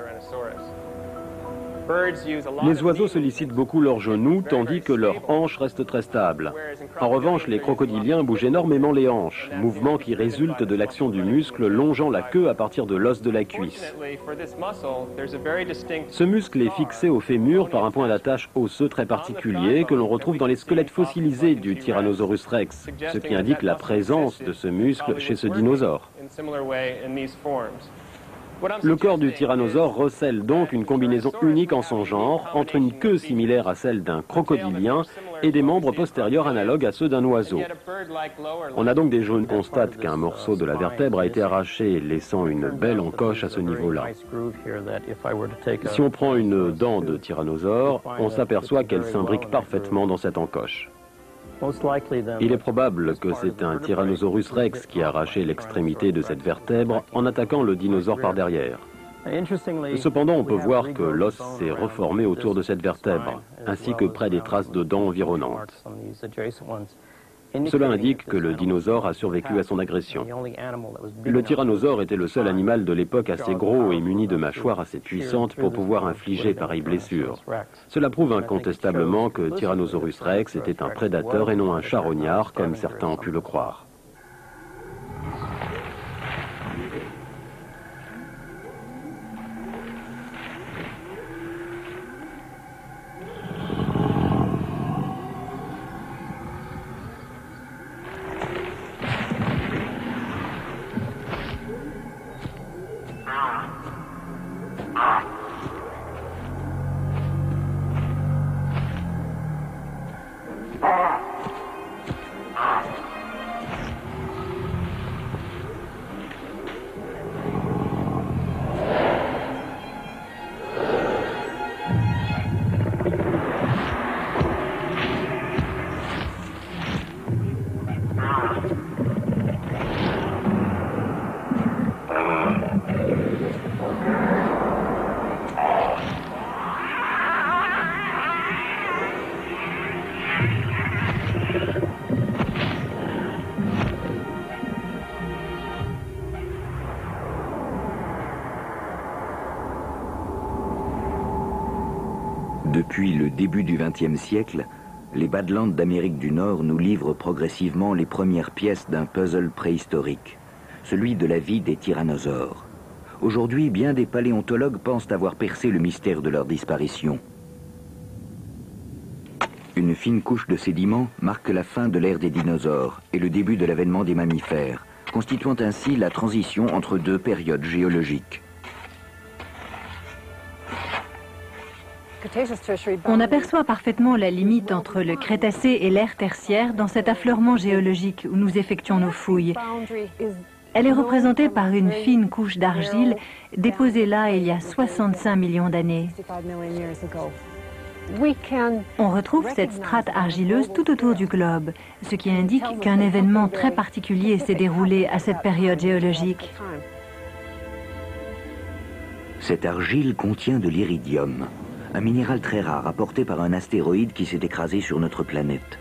Les oiseaux sollicitent beaucoup leurs genoux, tandis que leurs hanches restent très stables. En revanche, les crocodiliens bougent énormément les hanches, mouvement qui résulte de l'action du muscle longeant la queue à partir de l'os de la cuisse. Ce muscle est fixé au fémur par un point d'attache osseux très particulier que l'on retrouve dans les squelettes fossilisés du Tyrannosaurus rex, ce qui indique la présence de ce muscle chez ce dinosaure. Le corps du tyrannosaure recèle donc une combinaison unique en son genre, entre une queue similaire à celle d'un crocodilien et des membres postérieurs analogues à ceux d'un oiseau. On a donc des jaunes constatent qu'un morceau de la vertèbre a été arraché, laissant une belle encoche à ce niveau-là. Si on prend une dent de tyrannosaure, on s'aperçoit qu'elle s'imbrique parfaitement dans cette encoche. Il est probable que c'est un Tyrannosaurus rex qui a arraché l'extrémité de cette vertèbre en attaquant le dinosaure par derrière. Cependant, on peut voir que l'os s'est reformé autour de cette vertèbre, ainsi que près des traces de dents environnantes. Cela indique que le dinosaure a survécu à son agression. Le tyrannosaure était le seul animal de l'époque assez gros et muni de mâchoires assez puissantes pour pouvoir infliger pareille blessure. Cela prouve incontestablement que Tyrannosaurus rex était un prédateur et non un charognard, comme certains ont pu le croire. Depuis le début du XXe siècle, Les Badlands d'Amérique du Nord nous livrent progressivement les premières pièces d'un puzzle préhistorique, celui de la vie des tyrannosaures. Aujourd'hui, bien des paléontologues pensent avoir percé le mystère de leur disparition. Une fine couche de sédiments marque la fin de l'ère des dinosaures et le début de l'avènement des mammifères, constituant ainsi la transition entre deux périodes géologiques. On aperçoit parfaitement la limite entre le Crétacé et l'ère tertiaire dans cet affleurement géologique où nous effectuons nos fouilles. Elle est représentée par une fine couche d'argile déposée là il y a 65 millions d'années. On retrouve cette strate argileuse tout autour du globe, ce qui indique qu'un événement très particulier s'est déroulé à cette période géologique. Cette argile contient de l'iridium, un minéral très rare apporté par un astéroïde qui s'est écrasé sur notre planète.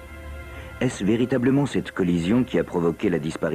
Est-ce véritablement cette collision qui a provoqué la disparition